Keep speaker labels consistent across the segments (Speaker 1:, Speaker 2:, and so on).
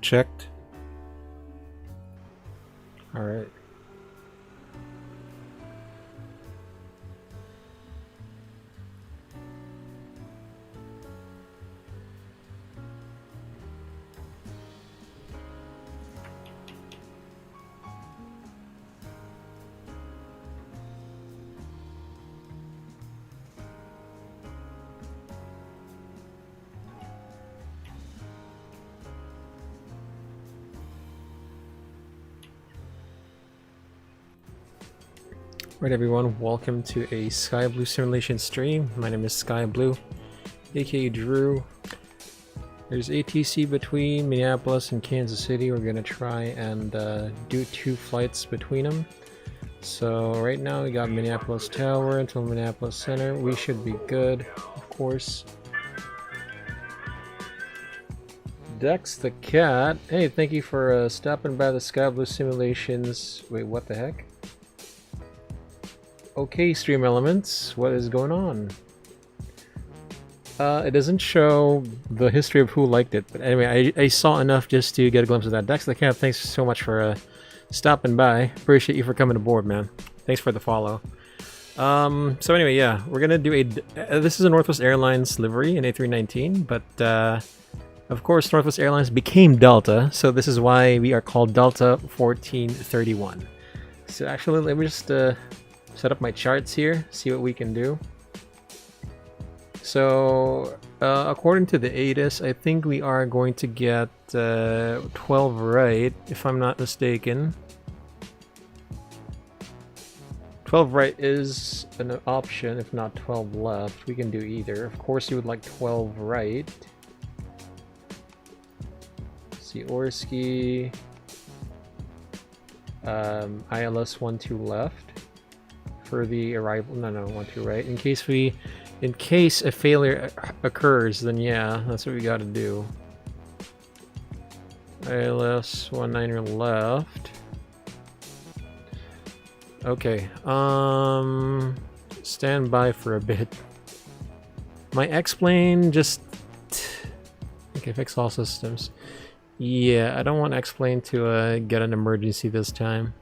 Speaker 1: checked. All right. Right, everyone, welcome to a SkyBloo simulation stream. My name is SkyBloo, aka Drew. There's ATC between Minneapolis and Kansas City. We're gonna try and do 2 flights between them. So right now we got Minneapolis Tower until Minneapolis Center. We should be good, of course. Dex the cat. Hey, thank you for stopping by the SkyBloo simulations. Wait, what the heck? Okay, stream elements, what is going on? It doesn't show the history of who liked it, but anyway, I saw enough just to get a glimpse of that. Dex the Cat, thanks so much for stopping by. Appreciate you for coming aboard, man. Thanks for the follow. So anyway, yeah, we're gonna do a... this is a Northwest Airlines livery, an A319, but of course Northwest Airlines became Delta, so this is why we are called Delta 1431. So actually, let me just... set up my charts here, see what we can do. So, according to the ATIS, I think we are going to get 12 right, if I'm not mistaken. 12 right is an option, if not 12 left. We can do either. Of course, you would like 12 right. See, Orski. ILS 12 left. For the arrival, no, 12 right. In case a failure occurs, then yeah, that's what we got to do. ILS 19 left. Okay, stand by for a bit. My X-plane just... Okay, fix all systems. Yeah, I don't want X-plane to get an emergency this time.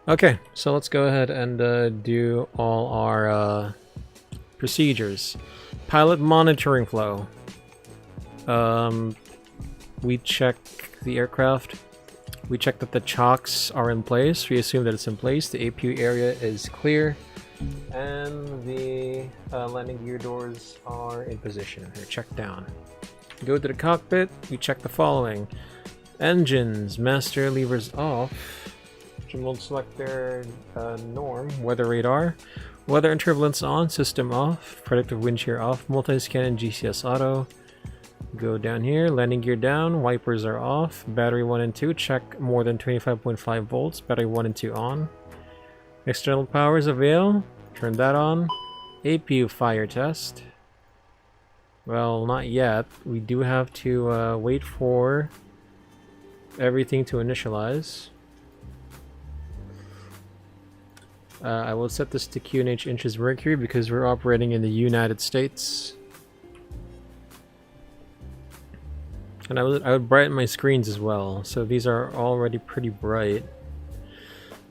Speaker 1: Okay, so let's go ahead and do all our procedures. Pilot monitoring flow. We check the aircraft. We check that the chocks are in place. We assume that it's in place. The APU area is clear. And the landing gear doors are in position. They're checked down. Go to the cockpit. We check the following. Engines, master levers off. We'll select their norm, weather radar, weather and turbulence on, system off, predictive wind shear off, multi-scan and GCS auto. Go down here, landing gear down, wipers are off, battery 1 and 2, check more than 25.5 volts, battery 1 and 2 on. External powers avail, turn that on. APU fire test. Well, not yet. We do have to wait for everything to initialize. I will set this to QNH inches mercury because we're operating in the United States. And I would brighten my screens as well, so these are already pretty bright.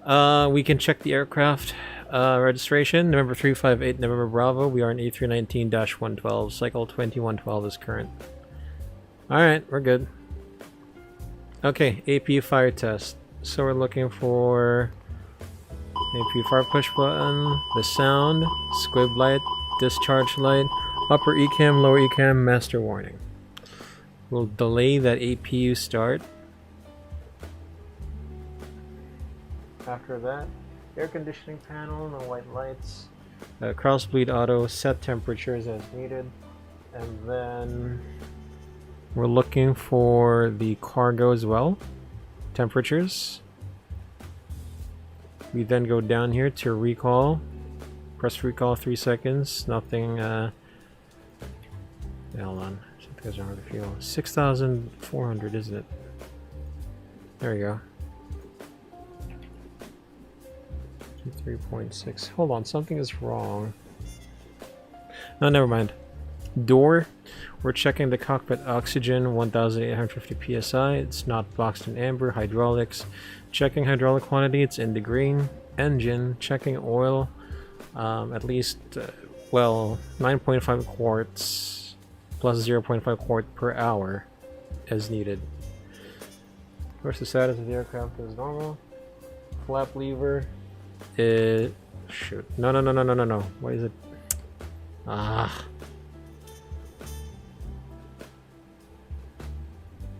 Speaker 1: We can check the aircraft registration. November 358 November Bravo. We are in A319-112. Cycle 2112 is current. Alright, we're good. Okay, APU fire test. So we're looking for... APU fire push button, the sound, squib light, discharge light, upper ECAM, lower ECAM, master warning. We'll delay that APU start. After that, air conditioning panel, no white lights, crossbleed auto, set temperatures as needed, and then we're looking for the cargo as well, temperatures. We then go down here to recall. Press recall 3 seconds. Nothing. Hold on. Something's wrong with the fuel. 6,400, isn't it? There you go. 3.6. Hold on. Something is wrong. No, never mind. door. We're checking the cockpit oxygen, 1850 psi. It's not boxed in amber. Hydraulics, checking hydraulic quantity. It's in the green. Engine, checking oil, at least, well, 9.5 quarts plus 0.5 quart per hour as needed. Of course, the status of the aircraft is normal. Flap lever is... shoot. No. What is it? Ah.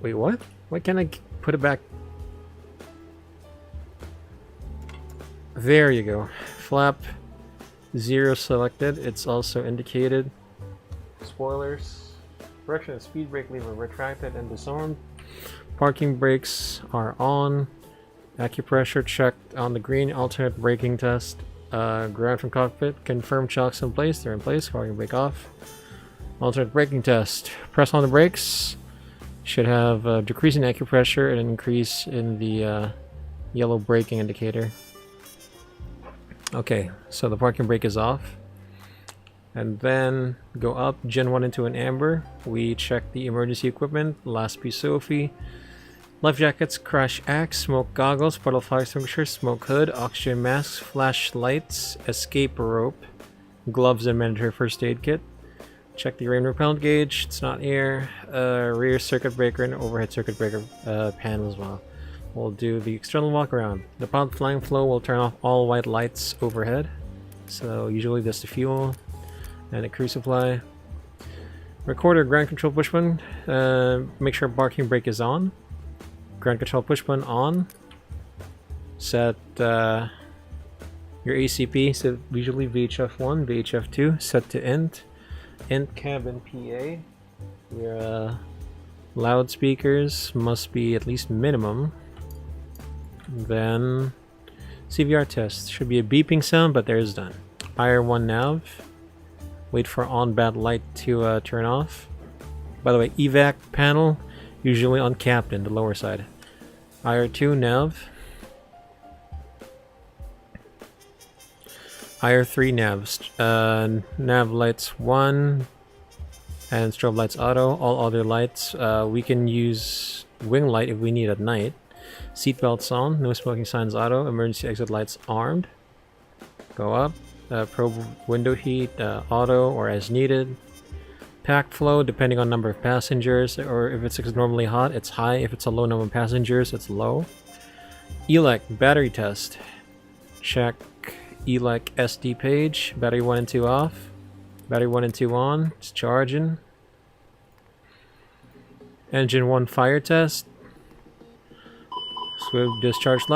Speaker 1: Wait, what? Why can't I put it back? There you go. Flap 0 selected. It's also indicated. Spoilers. Direction and speed brake lever retracted and disarmed. Parking brakes are on. Acupressure checked on the green. Alternate braking test. Ground from cockpit. Confirm chocks in place. They're in place. Parking brake off. Alternate braking test. Press on the brakes. Should have a decrease in acupressure and an increase in the yellow braking indicator. Okay, so the parking brake is off. And then go up, Gen 1 into an amber. We check the emergency equipment, last piece SOP. Life jackets, crash axe, smoke goggles, puddle fire extinguisher, smoke hood, oxygen masks, flashlights, escape rope, gloves and mandatory first aid kit. Check the rain repellent gauge, it's not here. Rear circuit breaker and overhead circuit breaker panel as well. We'll do the external walk around. The pod flying flow will turn off all white lights overhead. So usually that's the fuel and the crew supply. Recorder ground control push button. Make sure parking brake is on. Ground control push button on. Set your ACP, so usually VHF1, VHF2, set to INT. INT cabin PA. Your loudspeakers must be at least minimum. Then CVR test. Should be a beeping sound, but there's none. IR1 nav. Wait for on bad light to turn off. By the way, evac panel usually on captain, the lower side. IR2 nav. IR3 navs. Nav lights 1 and strobe lights auto. All other lights we can use wing light if we need at night. Seatbelts on, no smoking signs auto, emergency exit lights armed. Go up, probe window heat, auto or as needed. Pack flow, depending on number of passengers, or if it's normally hot, it's high. If it's a low number of passengers, it's low. ELEC, battery test. Check ELEC SD page, battery 1 and 2 off. Battery 1 and 2 on, it's charging. Engine 1 fire test. Squib discharge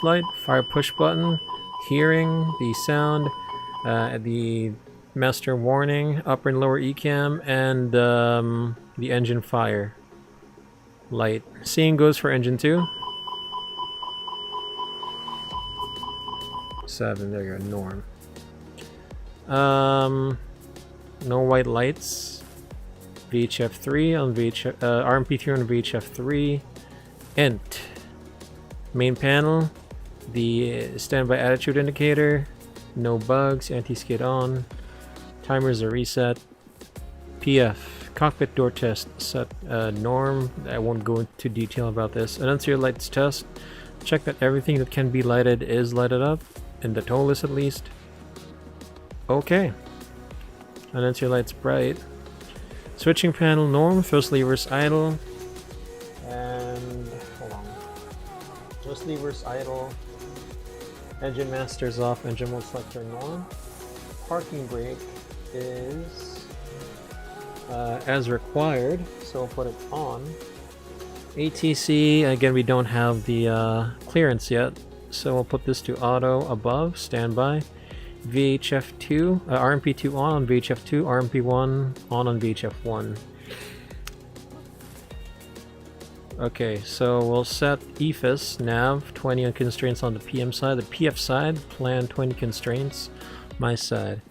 Speaker 1: light, fire push button, hearing the sound, the master warning, upper and lower ECAM, and the engine fire light. Seeing goes for engine 2. 7, there you go, norm. No white lights. VHF3 on RMP3 on VHF3. INT. Main panel, the standby attitude indicator, no bugs, anti-skid on, timers are reset. PF, cockpit door test set norm. I won't go into detail about this. Annunciator lights test, check that everything that can be lighted is lighted up, in the ToLiSs at least. Okay. Annunciator lights bright. Switching panel norm, thrust levers idle. Thrust levers idle. Engine master's off. Engine mode selector norm. Parking brake is as required, so we'll put it on. ATC, again, we don't have the clearance yet, so we'll put this to auto above, standby. VHF2, RMP2 on VHF2, RMP1 on VHF1. Okay, so we'll set EFIS, nav, 20 on constraints on the PM side. The PF side, plan 20 constraints, my side.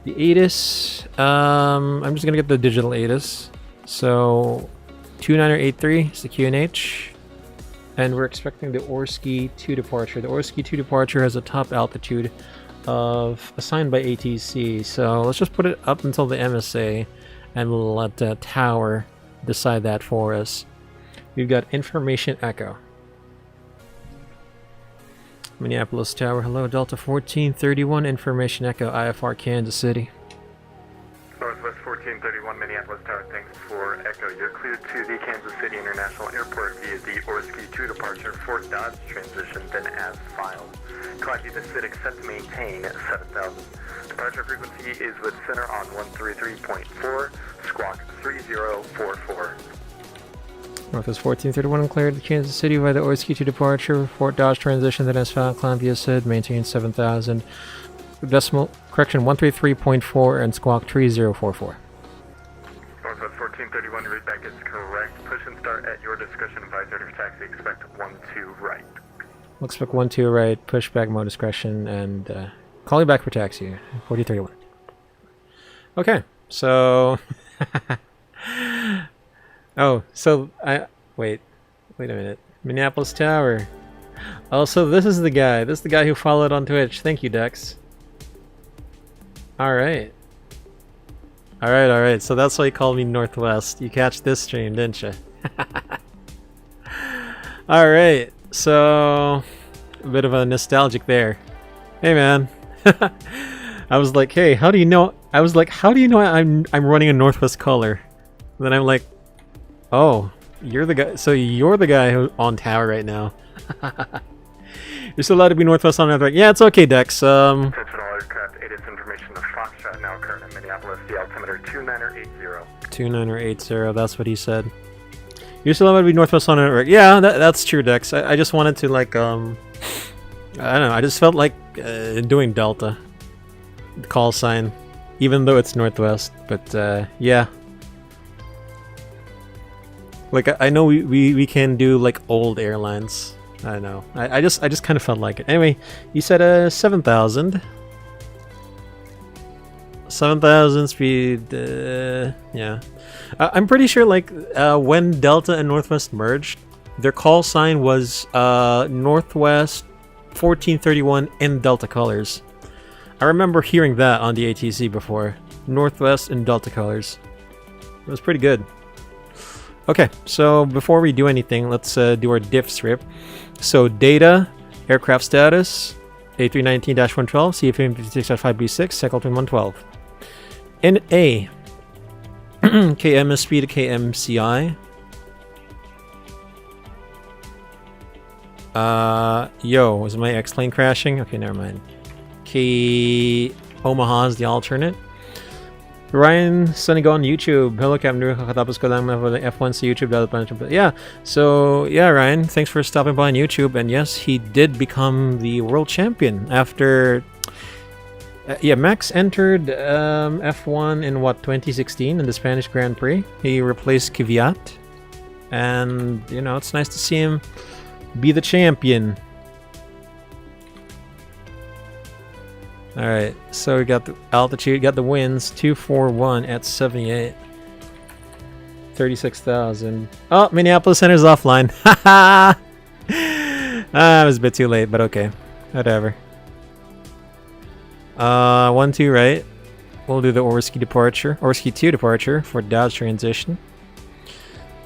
Speaker 1: The ATIS, I'm just gonna get the digital ATIS. So, 2983 is the QNH. And we're expecting the Orski 2 departure. The Orski 2 departure has a top altitude assigned by ATC. So let's just put it up until the MSA and we'll let the tower decide that for us. We've got information echo. Minneapolis Tower, hello, Delta 1431, information echo, IFR Kansas City.
Speaker 2: Northwest 1431, Minneapolis Tower, thanks for echo. You're cleared to the Kansas City International Airport via the Orski 2 departure, Fort Dodge transition, then as filed. Copy the SID set to maintain 7,000. Departure frequency is with center on 133.4, squawk 3044.
Speaker 1: Northwest 1431 cleared to Kansas City via the Orski 2 departure, Fort Dodge transition, then as filed, climb via SID, maintain 7,000. Decimal correction 133.4 and squawk 3044.
Speaker 2: Northwest 1431, read back is correct. Push and start at your discretion. Advisor for taxi, expect 12 right.
Speaker 1: Expect 12 right, push back mode discretion, and call you back for taxi. 1431. Okay, so oh, so I wait a minute. Minneapolis Tower. Oh, so this is the guy. This is the guy who followed on Twitch. Thank you, Dex. Alright. Alright. So that's why you called me Northwest. You catch this stream, didn't you? Alright. So a bit of a nostalgic there. Hey man. I was like, hey, how do you know? I was like, how do you know I'm running a Northwest color? And then I'm like, oh, you're the guy. So you're the guy who's on tower right now. You're still allowed to be Northwest on another. Yeah, it's okay, Dex.
Speaker 2: Attention all aircraft, ATIS information of Foxtrot now current in Minneapolis, the altimeter 2980.
Speaker 1: 2980, that's what he said. You're still allowed to be Northwest on another. Yeah, that's true, Dex. I just wanted to, like, I don't know, I just felt like doing Delta. Call sign. Even though it's Northwest. But, yeah. Like, I know we can do, like, old airlines. I don't know. I just kind of felt like it. Anyway, you said 7,000. 7,000 speed. Yeah. I'm pretty sure, like, when Delta and Northwest merged, their call sign was Northwest 1431 in Delta colors. I remember hearing that on the ATC before. Northwest in Delta colors. It was pretty good. Okay, so before we do anything, let's do our diff strip. So data, aircraft status, A319-112, CFM56.5B6, cycle twin 112. In A, KMSP to KMCI. Yo, is my X-plane crashing? Okay, never mind. Omaha is the alternate. Ryan Sunigo on YouTube. Hello, Captain. Kakatapos ko lang ng F1 sa YouTube. Yeah, so yeah, Ryan, thanks for stopping by on YouTube. And yes, he did become the world champion after. Yeah, Max entered F1 in what, 2016 in the Spanish Grand Prix. He replaced Kvyat, and you know, it's nice to see him be the champion. Alright, so we got the altitude, got the winds, 241 at 78. 36,000. Oh, Minneapolis Center's offline. Haha! It was a bit too late, but okay. Whatever. 1-2 right. We'll do the Orski departure. Orski 2 departure for Dodge transition.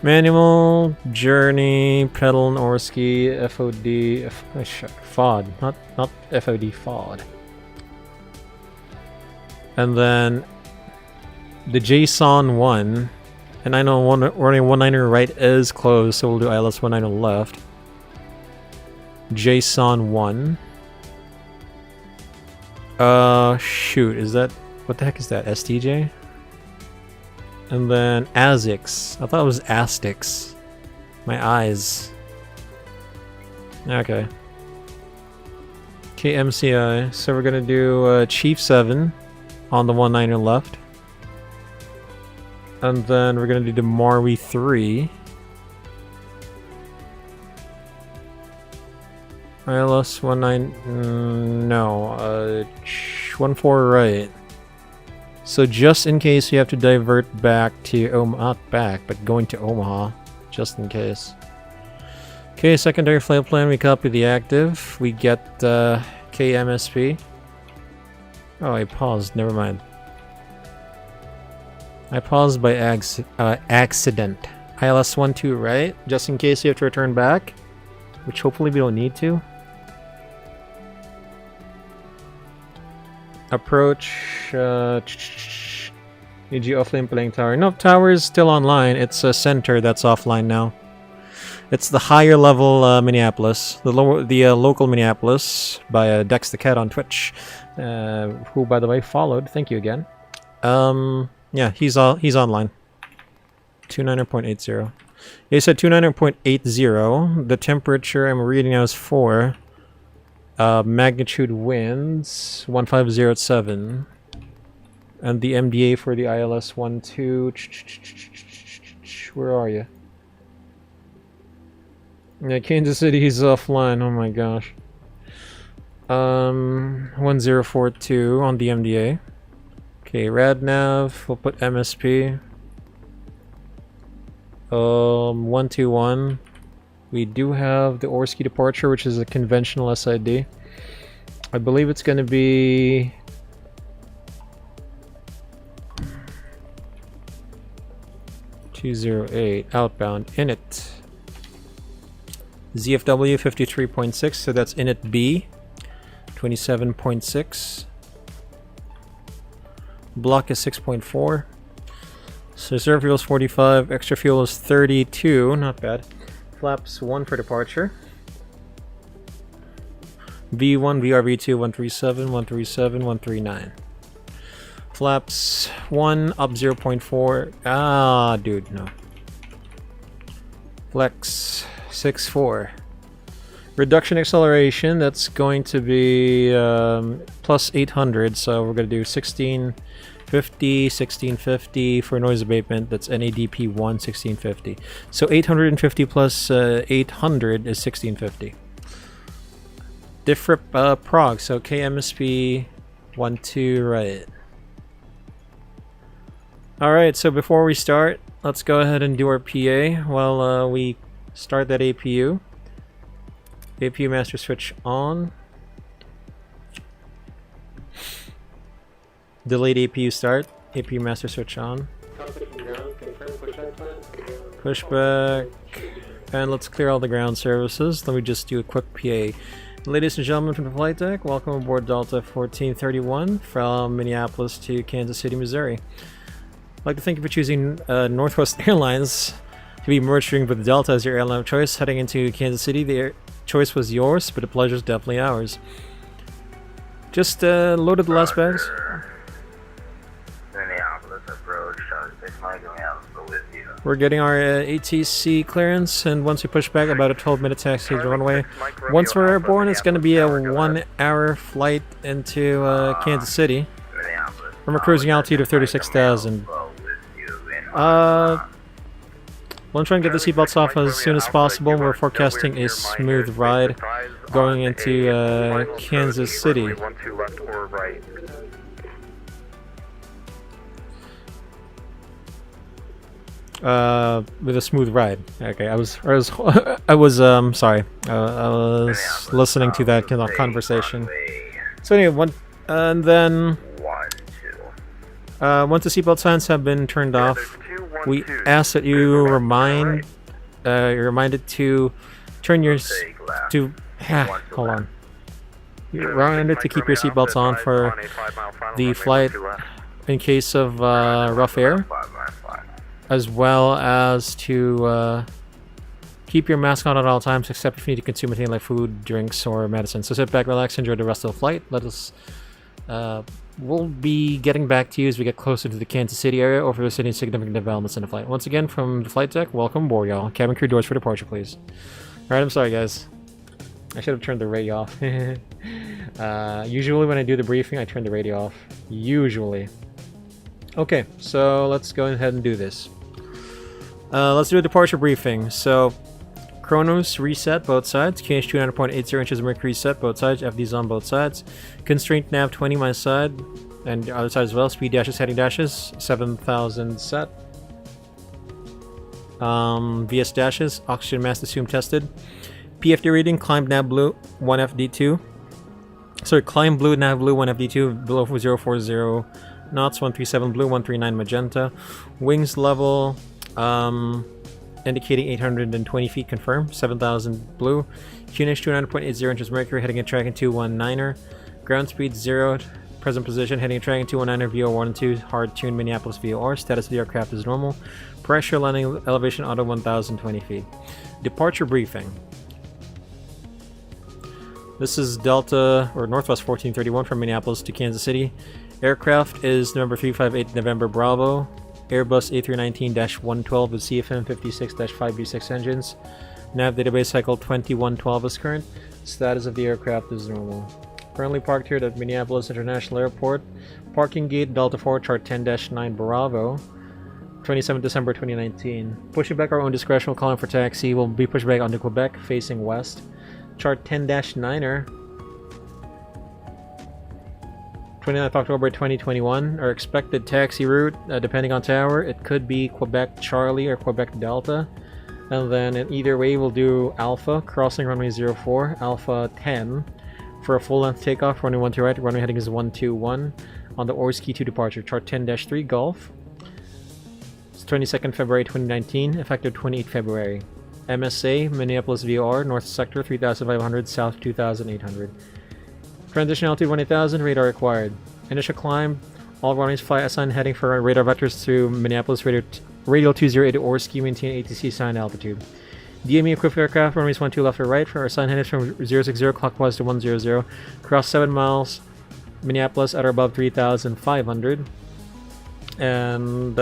Speaker 1: Manual, journey, pedal, and Orski, FOD, FOD, not FOD, FOD. And then the JSON 1, and I know running 190 right is closed, so we'll do ILS 190 left. JSON 1. Shoot, is that, what the heck is that, STJ? And then ASICS. I thought it was Astix. My eyes. Okay. KMCI. So we're gonna do Chief 7 on the 190 left. And then we're gonna do the Marwi 3. ILS 19, no, 14 right. So just in case you have to divert back to not back, but going to Omaha, just in case. Okay, secondary flight plan, we copy the active. We get KMSP. Oh, I paused. Never mind. I paused by accident. ILS-12, right? Just in case you have to return back. Which hopefully we don't need to. Approach. EG offline playing tower. No, tower is still online. It's a center that's offline now. It's the higher level Minneapolis. The local Minneapolis by Dex the Cat on Twitch. Who, by the way, followed. Thank you again. Yeah, he's online. 290.80. He said 290.80. The temperature I'm reading now is 4. Magnitude winds 150.7. And the MDA for the ILS-12. Where are you? Yeah, Kansas City is offline. Oh my gosh. 1042 on the MDA. Okay, RadNav. We'll put MSP. 121. We do have the Orski departure, which is a conventional SID. I believe it's going to be 208 outbound init. ZFW 53.6, so that's init B 27.6. Block is 6.4. So reserve fuel is 45, extra fuel is 32, not bad. Flaps 1 for departure. V1, VRV2, 137, 137, 139. Flaps 1, up 0.4. Ah, dude, no. Flex 6.4. Reduction acceleration, that's going to be plus 800, so we're going to do 1650, 1650 for noise abatement. That's NADP 1, 1650. So 850 plus 800 is 1650. Different prog, so KMSP-12, right. Alright, so before we start, let's go ahead and do our PA while we start that APU. APU master switch on. Delayed APU start. APU master switch on. Pushback. And let's clear all the ground services. Let me just do a quick PA. Ladies and gentlemen from the flight deck, welcome aboard Delta 1431 from Minneapolis to Kansas City, Missouri. I'd like to thank you for choosing Northwest Airlines to be merging with Delta as your airline of choice. Heading into Kansas City, the choice was yours, but the pleasure is definitely ours. Just loaded the last bags.
Speaker 2: Minneapolis approach, 6 Mike, with you.
Speaker 1: We're getting our ATC clearance, and once we push back, about a 12-minute taxi to the runway. Once we're airborne, it's going to be a 1-hour flight into Kansas City from a cruising altitude of 36,000. We'll try and get the seatbelts off as soon as possible. We're forecasting a smooth ride going into Kansas City. With a smooth ride. Okay, I was sorry. I was listening to that kind of conversation. So anyway, and then once the seatbelt signs have been turned off, we ask that you you're reminded to turn your hold on. You're reminded to keep your seatbelts on for the flight in case of rough air, as well as to keep your mask on at all times, except if you need to consume anything like food, drinks, or medicine. So sit back, relax, enjoy the rest of the flight. We'll be getting back to you as we get closer to the Kansas City area or for the city significant developments in the flight. Once again, from the flight deck, welcome aboard, y'all. Cabin crew doors for departure, please. Alright, I'm sorry, guys. I should have turned the radio off. Usually when I do the briefing, I turn the radio off. Usually. Okay, so let's go ahead and do this. Let's do a departure briefing. So, Chronos reset both sides. KH 200.80 inches of mercury set both sides. FD's on both sides. Constraint nav 20 my side and the other side as well. Speed dashes, heading dashes 7,000 set. VS dashes. Oxygen mask assumed tested. PFD reading climb nav blue 1 FD2. Sorry, climb blue, nav blue, 1FD2, below 040 knots, 137 blue, 139 magenta. Wings level, indicating 820 feet, confirmed, 7,000 blue. QNH 29.80 inches mercury, heading and tracking 219er. Ground speed 0, present position, heading and tracking 219er, VO1 and 2, hard tuned Minneapolis VOR. Status of the aircraft is normal. Pressure, landing elevation, auto 1,020 feet. Departure briefing. This is Delta, or Northwest 1431 from Minneapolis to Kansas City. Aircraft is November 358 November Bravo. Airbus A319-112 with CFM 56-5B6 engines. Nav database cycle 2112 is current. Status of the aircraft is normal. Currently parked here at Minneapolis International Airport. Parking gate Delta 4, chart 10-9 Bravo. 27 December 2019. Pushing back our own discretion, we'll call in for taxi. We'll be pushed back onto Quebec, facing west. Chart 10-9er. 29th October 2021. Our expected taxi route, depending on tower, it could be Quebec Charlie or Quebec Delta. And then in either way, we'll do Alpha, crossing runway 04, Alpha 10. For a full-length takeoff, runway 12 right, runway heading is 121. On the Orski 2 departure, chart 10-3 Golf. It's 22nd February 2019, effective 28th February. MSA, Minneapolis VOR, North Sector 3,500, South 2,800. Transition altitude 18,000, radar required. Initial climb, all runways fly assigned heading for radar vectors through Minneapolis, radial 208 to Orski, maintain ATC assigned altitude. DME equipped aircraft, runways 12 left or right, for assigned headings from 060 clockwise to 100. Cross 7 miles, Minneapolis at or above 3,500. And,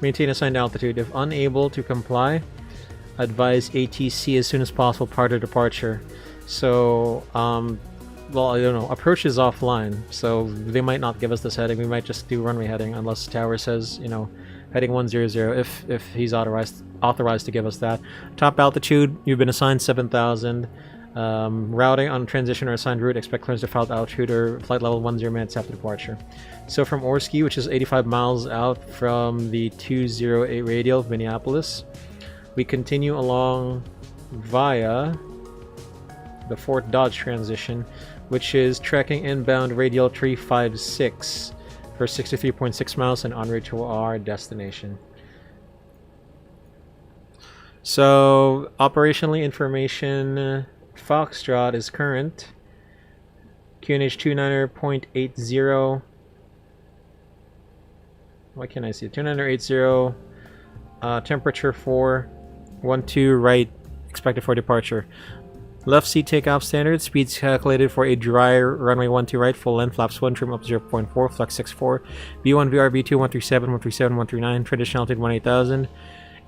Speaker 1: maintain assigned altitude. If unable to comply, advise ATC as soon as possible prior to departure. So, well, I don't know. Approach is offline, so they might not give us this heading. We might just do runway heading unless tower says, you know, heading 100 if he's authorized to give us that. Top altitude, you've been assigned 7,000. Routing on transition or assigned route, expect clearance to flight altitude or flight level 10 minutes after departure. So from Orski, which is 85 miles out from the 208 radial of Minneapolis, we continue along via the Fort Dodge transition, which is tracking inbound radial 356 for 63.6 miles and en route to our destination. So operationally, information Foxtrot is current. QNH 29er.80. Why can't I see it? 29er.80. Temperature 412 right, expected for departure. Left seat takeoff standard, speeds calculated for a dry runway 12 right, full length, flaps 1, trim up 0.4, flex 64, V1, VR, V2, 137, 137, 139, traditional altitude 18,000,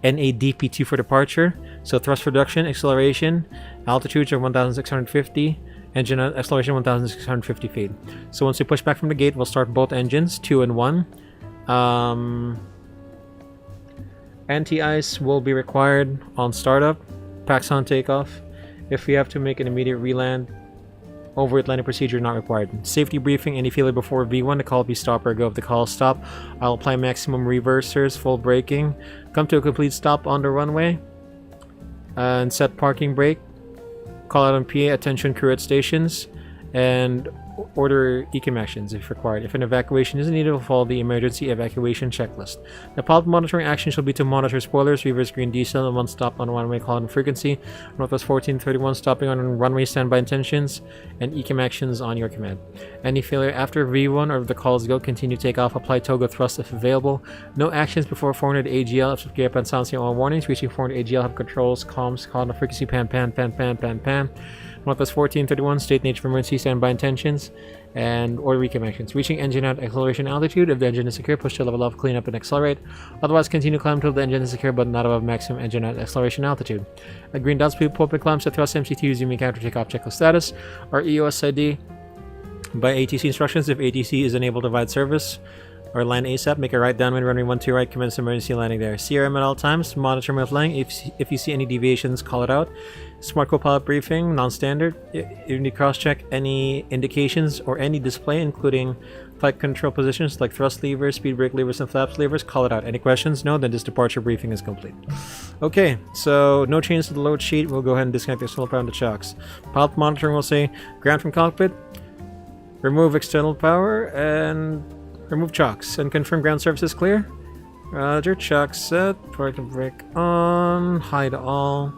Speaker 1: NADP2 for departure. So thrust reduction, acceleration, altitudes are 1,650, engine acceleration 1,650 feet. So once we push back from the gate, we'll start both engines, 2 and 1. Anti-ice will be required on startup, packs on takeoff. If we have to make an immediate reland, overhead landing procedure not required. Safety briefing, any failure before V1, the call will be stop or go. If the call is stop, I'll apply maximum reversers, full braking, come to a complete stop on the runway, and set parking brake, call out on PA, attention crew at stations, and order ECM actions if required. If an evacuation is needed, we'll follow the emergency evacuation checklist. The public monitoring action shall be to monitor spoilers, reverse green diesel, and one stop on runway call on frequency. Northwest 1431 stopping on runway standby intentions, and ECM actions on your command. Any failure after V1 or if the call is go, continue takeoff, apply toga thrust if available. No actions before 400 AGL, if gear up and sound signal all warnings. Reaching 400 AGL, have controls, comms, call on the frequency, pan. Northwest 1431, state nature of emergency, standby intentions, and order recam actions. Reaching engine at acceleration altitude. If the engine is secure, push to level off, clean up, and accelerate. Otherwise, continue climb until the engine is secure but not above maximum engine at acceleration altitude. A green dot speed, pull up and climb, set thrust MC2, zooming counter takeoff checklist status. Our EOS ID by ATC instructions. If ATC is unable to provide service, or land ASAP. Make a right downwind runway 12 right. Commence emergency landing there. CRM at all times. Monitor my flying. If you see any deviations, call it out. Smart co-pilot briefing, non-standard. You need to cross-check any indications or any display, including flight control positions like thrust levers, speed brake levers, and flaps levers. Call it out. Any questions? No? Then this departure briefing is complete. Okay, so no change to the load sheet. We'll go ahead and disconnect the external power and the chocks. Pilot monitoring will say ground from cockpit, remove external power, and remove chocks, and confirm ground surface is clear. Roger, chocks set, parking brake on, hide all.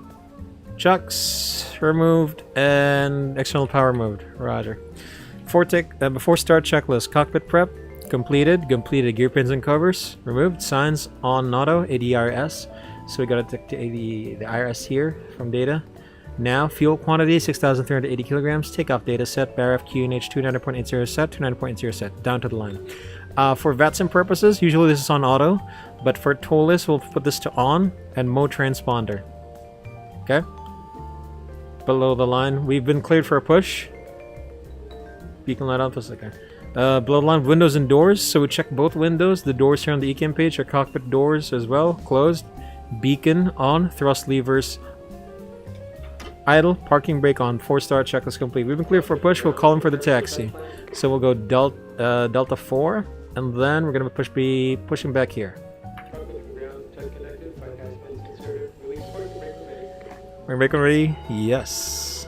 Speaker 1: Chocks removed and external power removed. Roger. Before start checklist. Cockpit prep completed. Completed gear pins and covers removed. Signs on auto ADRS. So we gotta take the IRS here from data. Now fuel quantity 6,380 kilograms. Takeoff data set. BARF QNH 29.80 set. 29.80 set. Down to the line. For VATSIM purposes, usually this is on auto, but for ToLiSs, we'll put this to on and mode transponder. Okay. Below the line, we've been cleared for a push. Beacon light off a second. Below the line, windows and doors. So we check both windows. The doors here on the ECAM page are cockpit doors as well. Closed. Beacon on. Thrust levers idle. Parking brake on. 4-star checklist complete. We've been cleared for a push. We'll call him for the taxi. So we'll go Delta 4, and then we're gonna be pushing back here. Brake ready? Yes.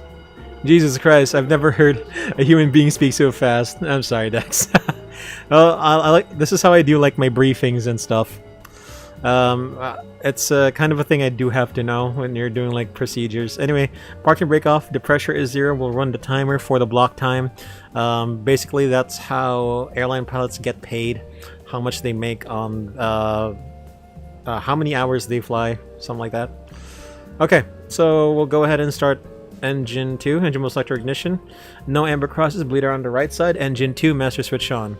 Speaker 1: Jesus Christ, I've never heard a human being speak so fast. I'm sorry, Dex. Well, I like this is how I do like my briefings and stuff. It's kind of a thing I do have to know when you're doing like procedures. Anyway, parking brake off. The pressure is 0. We'll run the timer for the block time. Basically, that's how airline pilots get paid. How much they make on how many hours they fly, something like that. Okay, so we'll go ahead and start engine 2. Engine will select ignition. No amber crosses. Bleeder on the right side. Engine 2. Master switch on.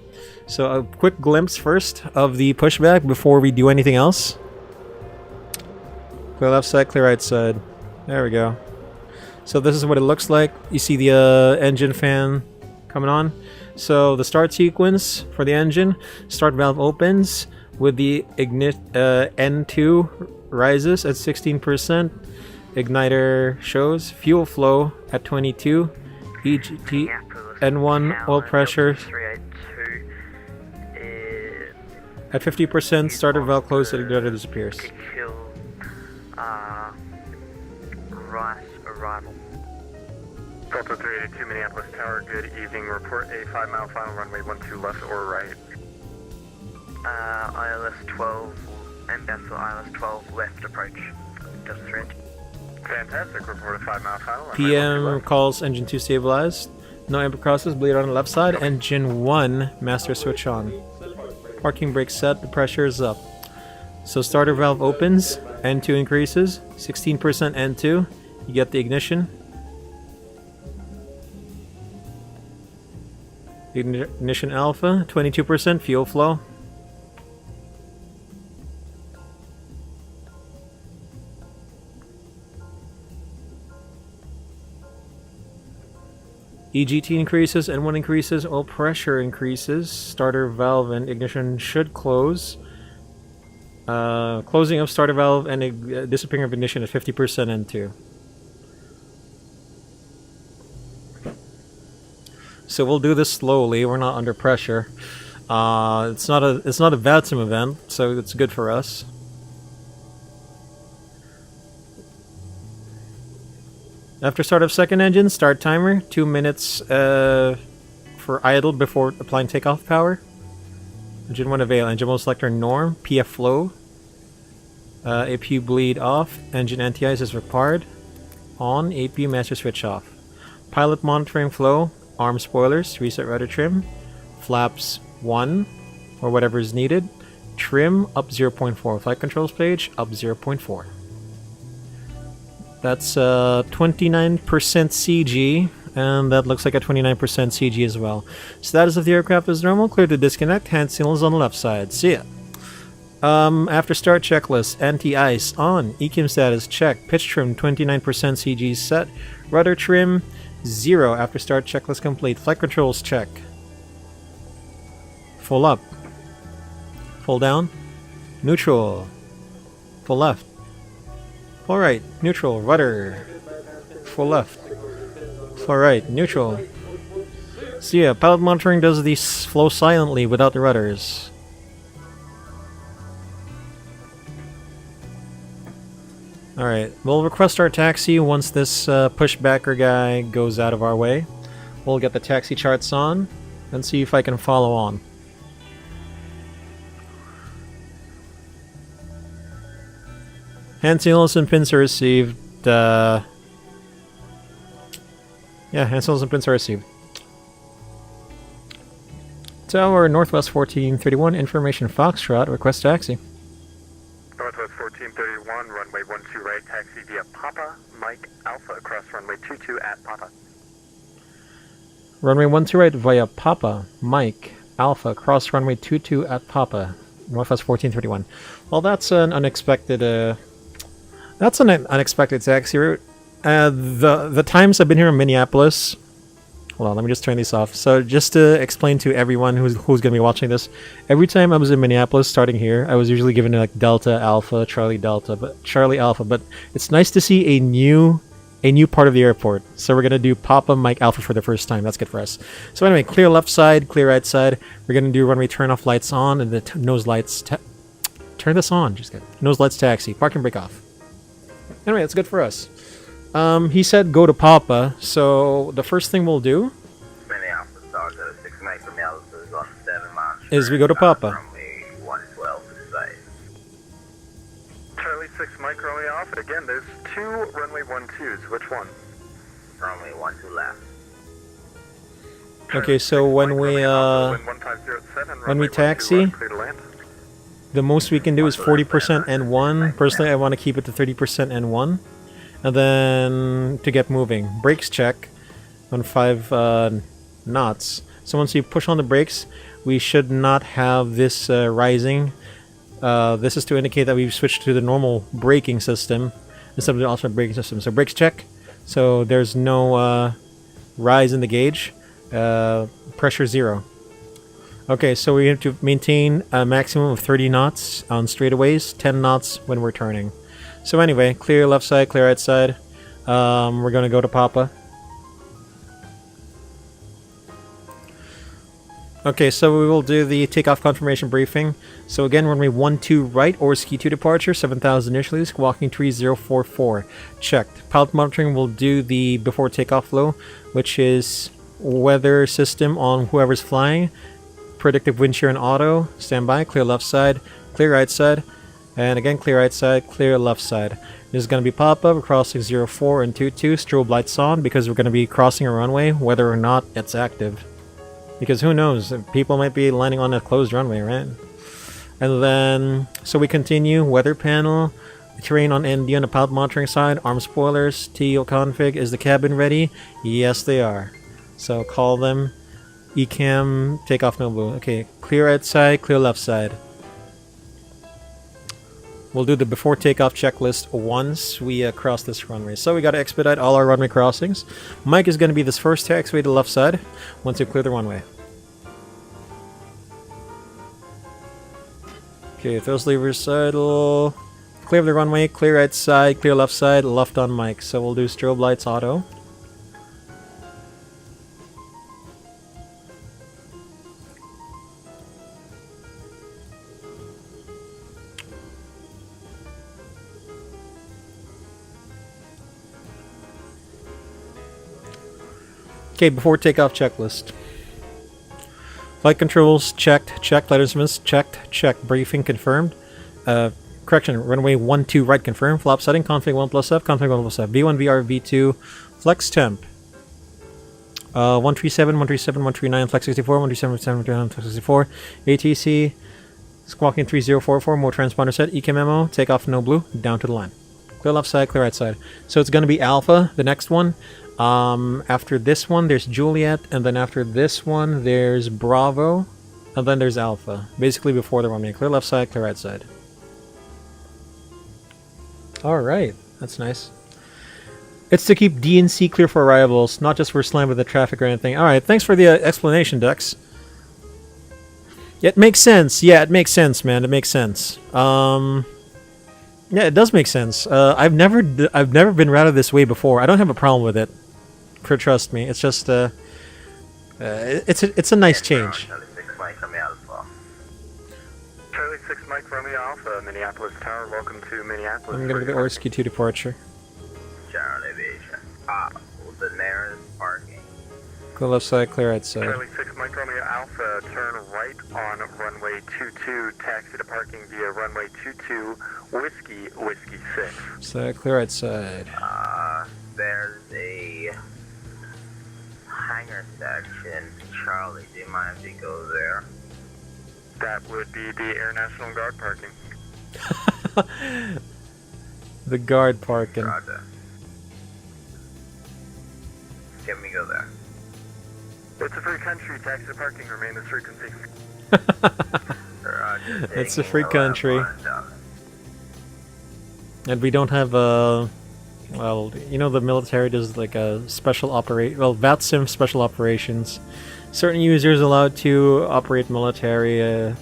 Speaker 1: So a quick glimpse first of the pushback before we do anything else. Clear left side. Clear right side. There we go. So this is what it looks like. You see the engine fan coming on. So the start sequence for the engine. Start valve opens with the N2 rises at 16%. Igniter shows fuel flow at 22. EGT N1 oil pressure at 50%. Starter valve closed. Igniter disappears.
Speaker 2: Rice arrival. Delta 382 Minneapolis Tower. Good evening. Report a 5-mile final runway 12 left or right. ILS 12 and Bethel ILS 12 left approach. Delta 382. Fantastic. Report a 5-mile final.
Speaker 1: PM calls engine 2 stabilized. No amber crosses. Bleed on the left side. Engine 1 master switch on. Parking brake set. The pressure is up. So starter valve opens. N2 increases. 16% N2. You get the ignition. Ignition alpha. 22% fuel flow. EGT increases, N1 increases, oil pressure increases, starter valve and ignition should close. Closing of starter valve and disappearing of ignition at 50% N2. So we'll do this slowly. We're not under pressure. It's not a VATSIM event, so it's good for us. After start of second engine, start timer. 2 minutes for idle before applying takeoff power. Engine 1 avail. Engine mode selector norm. PF flow. APU bleed off. Engine anti-ice is required. On. APU master switch off. Pilot monitoring flow. Arm spoilers. Reset rudder trim. Flaps 1 or whatever is needed. Trim up 0.4. Flight controls page up 0.4. That's 29% CG, and that looks like a 29% CG as well. Status of the aircraft is normal. Clear to disconnect. Hand signals on the left side. See ya. After start checklist. Anti-ice on. ECAM status check. Pitch trim 29% CG set. Rudder trim 0. After start checklist complete. Flight controls check. Full up. full down, neutral, full left, full right, neutral, rudder, full left, full right, neutral. So yeah, pilot monitoring does these flow silently without the rudders. Alright, we'll request our taxi once this pushbacker guy goes out of our way. We'll get the taxi charts on and see if I can follow on. Hand signals and pins are received. Yeah, hand signals and pins are received. Tower Northwest 1431, information Foxtrot, request taxi.
Speaker 2: Northwest 1431, runway 12 right, taxi via Papa, Mike Alpha, across runway 22 at Papa.
Speaker 1: Runway 12 right via Papa, Mike Alpha, cross runway 22 at Papa, Northwest 1431. Well, that's an unexpected, taxi route. The times I've been here in Minneapolis. Hold on, let me just turn these off. So just to explain to everyone who's going to be watching this, every time I was in Minneapolis starting here, I was usually given like Delta, Alpha, Charlie Alpha, but it's nice to see a new part of the airport. So we're going to do Papa Mike Alpha for the first time. That's good for us. So anyway, clear left side, clear right side. We're going to do runway turn off lights on and the nose lights. Turn this on, just good. Nose lights taxi, park and brake off. Anyway, that's good for us. He said go to Papa, so the first thing we'll do is we go to Papa.
Speaker 2: Charlie 6 Mike Romeo Alpha. Again, there's two runway 12s. Which one? Runway 12 left.
Speaker 1: Okay, so when we taxi, the most we can do is 40% N1. Personally, I want to keep it to 30% N1. And then to get moving, brakes check on 5 knots. So once you push on the brakes, we should not have this rising. This is to indicate that we've switched to the normal braking system instead of the alternate braking system. So brakes check. So there's no rise in the gauge. Pressure 0. Okay, so we have to maintain a maximum of 30 knots on straightaways, 10 knots when we're turning. So anyway, clear left side, clear right side. We're going to go to Papa. Okay, so we will do the takeoff confirmation briefing. So again, runway 12 right, Orski 2 departure, 7,000 initially, walking 3044. Checked. Pilot monitoring will do the before takeoff flow, which is weather system on whoever's flying, predictive wind shear and auto, standby, clear left side, clear right side. And again, clear right side, clear left side. This is going to be pop-up. We're crossing 04 and 22. Strobe lights on because we're going to be crossing a runway, whether or not it's active. Because who knows? People might be landing on a closed runway, right? And then, so we continue. Weather panel. Terrain on ND on the pilot monitoring side. Arm spoilers. TO config. Is the cabin ready? Yes, they are. So call them. ECAM. Takeoff no blue. Okay. Clear right side, clear left side. We'll do the before takeoff checklist once we cross this runway. So we got to expedite all our runway crossings. Mike is going to be this first taxiway to the left side once you clear the runway. Okay, those levers sidle. Clear the runway, clear right side, clear left side, left on Mike. So we'll do strobe lights auto. Okay, before takeoff checklist. Flight controls checked, checked. Flight instruments checked, checked. Briefing confirmed. Correction, runway 12 right confirmed. Flap setting, config 1+F, config 1+F. V1, VR, V2, flex temp. 137, 137, 139, flex 64, 137, 139, flex 64. ATC, squawking 3044, more transponder set. EK memo, takeoff no blue, down to the line. Clear left side, clear right side. So it's going to be Alpha, the next one. After this one, there's Juliet, and then after this one, there's Bravo, and then there's Alpha. Basically before the runway. Clear left side, clear right side. Alright, that's nice. It's to keep D and C clear for arrivals, not just for slam with the traffic or anything. Alright, thanks for the explanation, Dex. It makes sense. Yeah, it makes sense, man. It makes sense. Yeah, it does make sense. I've never been routed this way before. I don't have a problem with it. Trust me. It's just it's a nice change.
Speaker 2: Charlie 6 Mike Romeo Alpha, Minneapolis Tower. Welcome to Minneapolis.
Speaker 1: I'm gonna do the Orsky 2 departure.
Speaker 2: Charlie Aviation. The nearest parking.
Speaker 1: Go left side, clear right side.
Speaker 2: Charlie 6 Mike Romeo Alpha, turn right on runway 22, taxi to parking via runway 22, Whiskey 6.
Speaker 1: Side, clear right side.
Speaker 2: There's a hangar section. Charlie, do you mind if you go there? That would be the Air National Guard parking.
Speaker 1: The guard parking.
Speaker 2: Roger. Can we go there? It's a free country. Taxi to parking. Remain this frequency. Roger.
Speaker 1: It's a free country. And we don't have a... Well, you know the military does like a special VATSIM special operations. Certain users allowed to operate military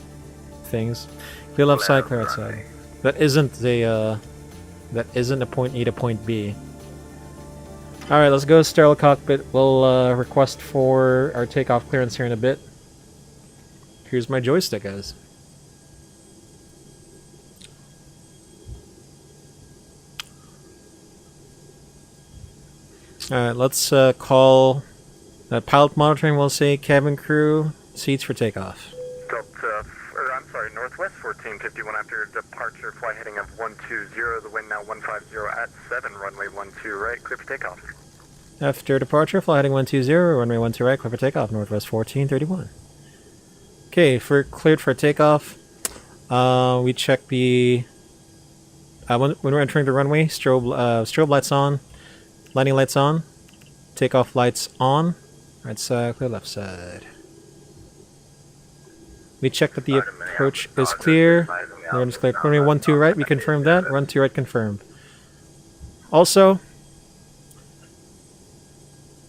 Speaker 1: things. Clear left side, clear outside. That isn't a point A to point B. Alright, let's go sterile cockpit. We'll request for our takeoff clearance here in a bit. Here's my joystick, guys. Alright, let's call pilot monitoring. We'll say cabin crew, seats for takeoff.
Speaker 2: I'm sorry, Northwest 1451 after departure, fly heading of 120, the wind now 150 at 7, runway 12 right, clear for takeoff.
Speaker 1: After departure, fly heading 120, runway 12 right, clear for takeoff, Northwest 1431. Okay, cleared for takeoff. We check the... when we're entering the runway, strobe lights on. Landing lights on. Takeoff lights on. Right side, clear left side. We check that the approach is clear. The run is clear. Runway 12 right, we confirm that. Run 2 right confirmed. Also,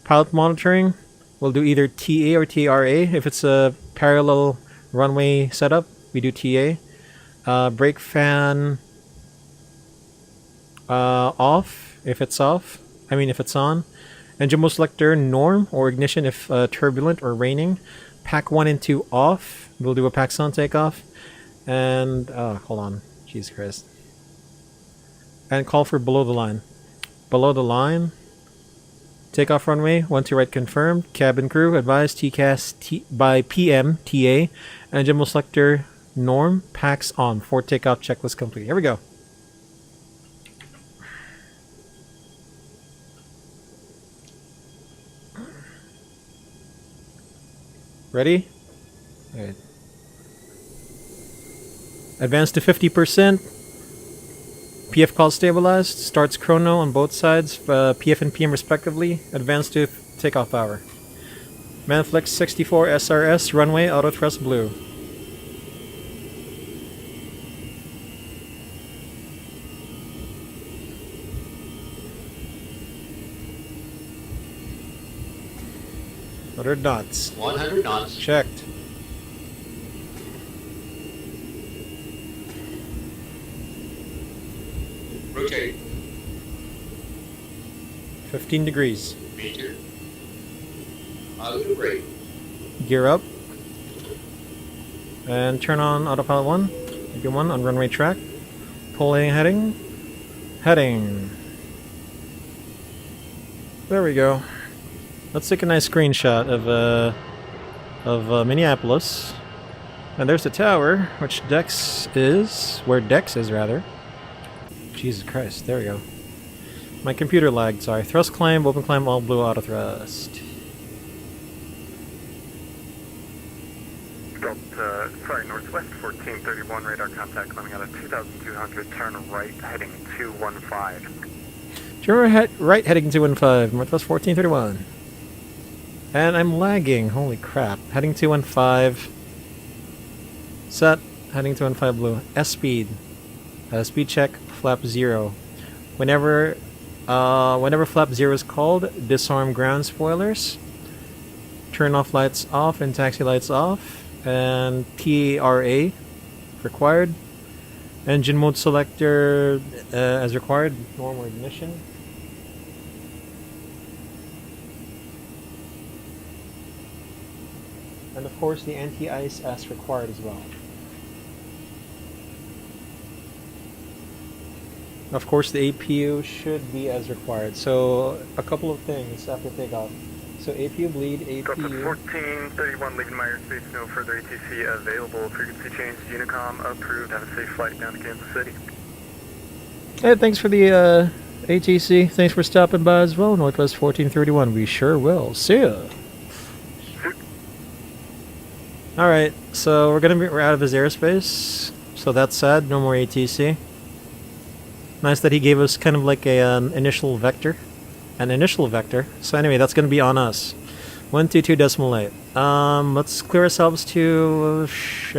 Speaker 1: pilot monitoring, we'll do either TA or TRA. If it's a parallel runway setup, we do TA. Brake fan off, if it's off. If it's on. Engine mode selector norm or ignition if turbulent or raining. Pack 1 and 2 off. We'll do a packs on takeoff. And, hold on. Jesus Christ. And call for below the line. Below the line. Takeoff runway. 12 right confirmed. Cabin crew advised TCAS by PM TA. Engine mode selector norm. Packs on. For takeoff checklist complete. Here we go. Ready? Alright. Advance to 50%. PF call stabilized. Starts chrono on both sides, PF and PM respectively. Advance to takeoff hour. Manflex 64 SRS, runway, auto thrust blue. What are knots?
Speaker 3: 100 knots.
Speaker 1: Checked.
Speaker 3: Rotate.
Speaker 1: 15 degrees.
Speaker 3: Meter. Positive rate.
Speaker 1: Gear up. And turn on autopilot 1. Begin 1 on runway track. Pulling heading. Heading. There we go. Let's take a nice screenshot of Minneapolis. And there's the tower, which Dex is. Where Dex is, rather. Jesus Christ, there we go. My computer lagged, sorry. Thrust climb, open climb, all blue auto thrust.
Speaker 2: Sorry, Northwest 1431, radar contact coming out of 2200, turn right, heading 215.
Speaker 1: Turn right, heading 215, Northwest 1431. And I'm lagging, holy crap. Heading 215. Set, heading 215 blue. S-speed. Speed check, flap 0. Whenever flap 0 is called, disarm ground spoilers. Turn off lights off and taxi lights off. and TRA required. Engine mode selector as required, normal ignition. And of course the anti-ice as required as well. Of course the APU should be as required. So a couple of things after takeoff. So APU bleed, APU...
Speaker 2: 1431 Lincoln Myers Space, no further ATC available. Frequency change, Unicom approved. Have a safe flight down to Kansas City.
Speaker 1: Hey, thanks for the ATC. Thanks for stopping by as well, Northwest 1431. We sure will. See ya. Alright, so we're out of his airspace. So that's sad, no more ATC. Nice that he gave us kind of like an initial vector. An initial vector. So anyway, that's going to be on us. 122.8. Let's clear ourselves to... let's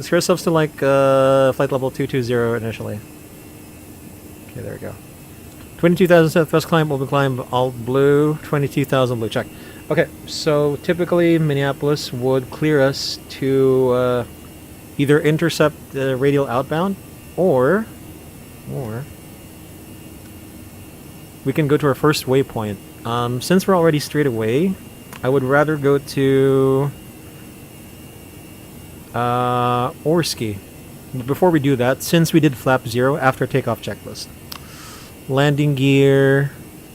Speaker 1: clear ourselves to like flight level 220 initially. Okay, there we go. 22,000 southwest climb, open climb, all blue. 22,000 blue, check. Okay, so typically Minneapolis would clear us to either intercept the radial outbound or we can go to our first waypoint. Since we're already straight away, I would rather go to Orski. But before we do that, since we did flap 0 after takeoff checklist. Landing gear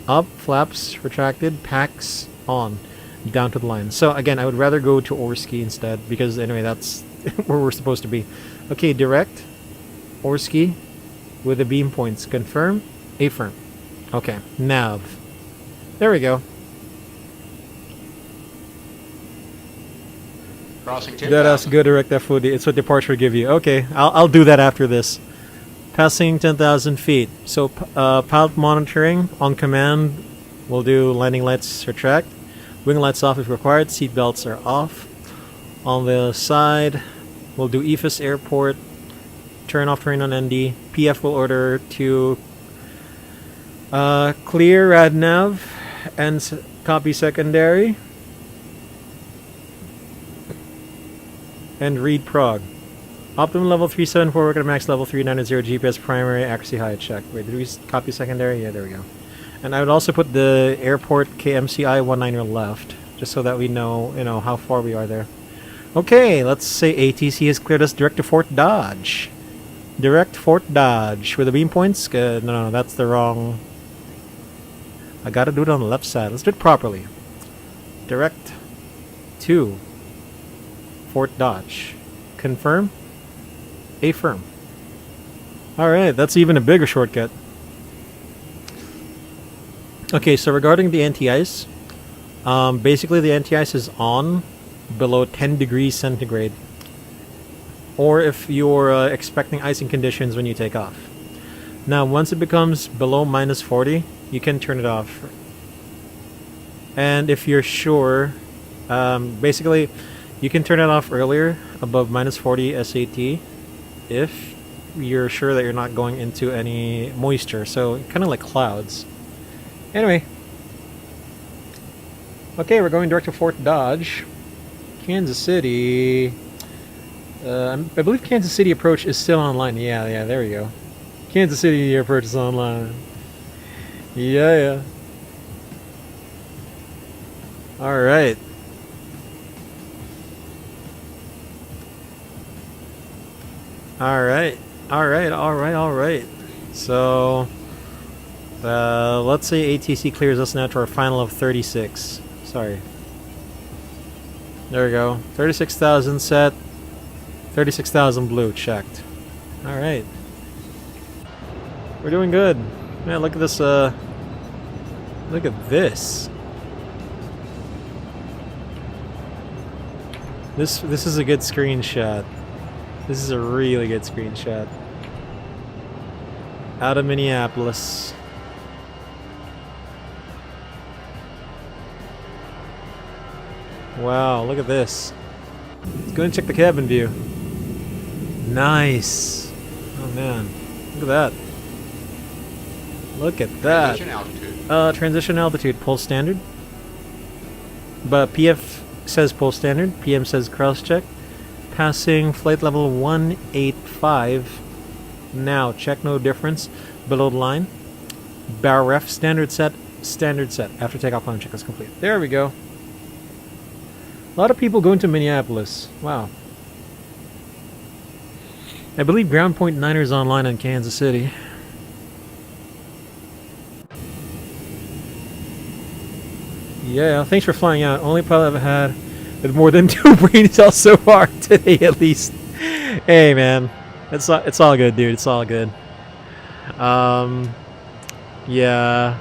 Speaker 1: up, flaps retracted, packs on, down to the line. So again, I would rather go to Orski instead, because anyway, that's where we're supposed to be. Okay, direct, Orski, with the beam points. Confirm, affirm. Okay, nav. There we go.
Speaker 3: Crossing 10,000.
Speaker 1: That's good, direct F4D. It's what departure give you. Okay, I'll do that after this. Passing 10,000 feet. So, pilot monitoring on command. We'll do landing lights retract. Wing lights off if required. Seat belts are off. On the side, we'll do EFIS airport. Turn off terrain on ND. PF will order to clear rad nav and copy secondary. And read prog. Optimum level 374, we're going to max level 390, GPS primary, accuracy high, check. Wait, did we copy secondary? Yeah, there we go. And I would also put the airport KMCI 19er left, just so that we know, how far we are there. Okay, let's say ATC has cleared us direct to Fort Dodge. Direct Fort Dodge. With the beam points? Good. No, that's the wrong... I gotta do it on the left side. Let's do it properly. Direct to Fort Dodge. Confirm. Affirm. Alright, that's even a bigger shortcut. Okay, so regarding the anti-ice, basically the anti-ice is on below 10 degrees centigrade, or if you're expecting icing conditions when you take off. Now, once it becomes below minus 40, you can turn it off. And if you're sure, basically, you can turn it off earlier, above minus 40 SAT, if you're sure that you're not going into any moisture. So, kind of like clouds. Anyway. Okay, we're going direct to Fort Dodge. Kansas City. I believe Kansas City approach is still online. Yeah, there we go. Kansas City approach is online. Yeah. Alright. Alright. So, let's say ATC clears us now to our final of 36. Sorry. There we go. 36,000 set. 36,000 blue checked. Alright. We're doing good. Man, look at this, look at this. This is a good screenshot. This is a really good screenshot. Out of Minneapolis. Wow, look at this. Let's go and check the cabin view. Nice. Oh man, look at that. Look at that.
Speaker 3: Transition altitude.
Speaker 1: Transition altitude, pulse standard. But PF says pull standard. PM says cross check. Passing flight level 185. Now, check no difference below the line. Barrel ref, standard set. After takeoff, climb check is complete. There we go. A lot of people going to Minneapolis. Wow. I believe Ground Point Niner's online in Kansas City. Yeah, thanks for flying out. Only pilot I've had with more than 2 brain cells so far today, at least. Hey, man, it's all good, dude. It's all good. Yeah.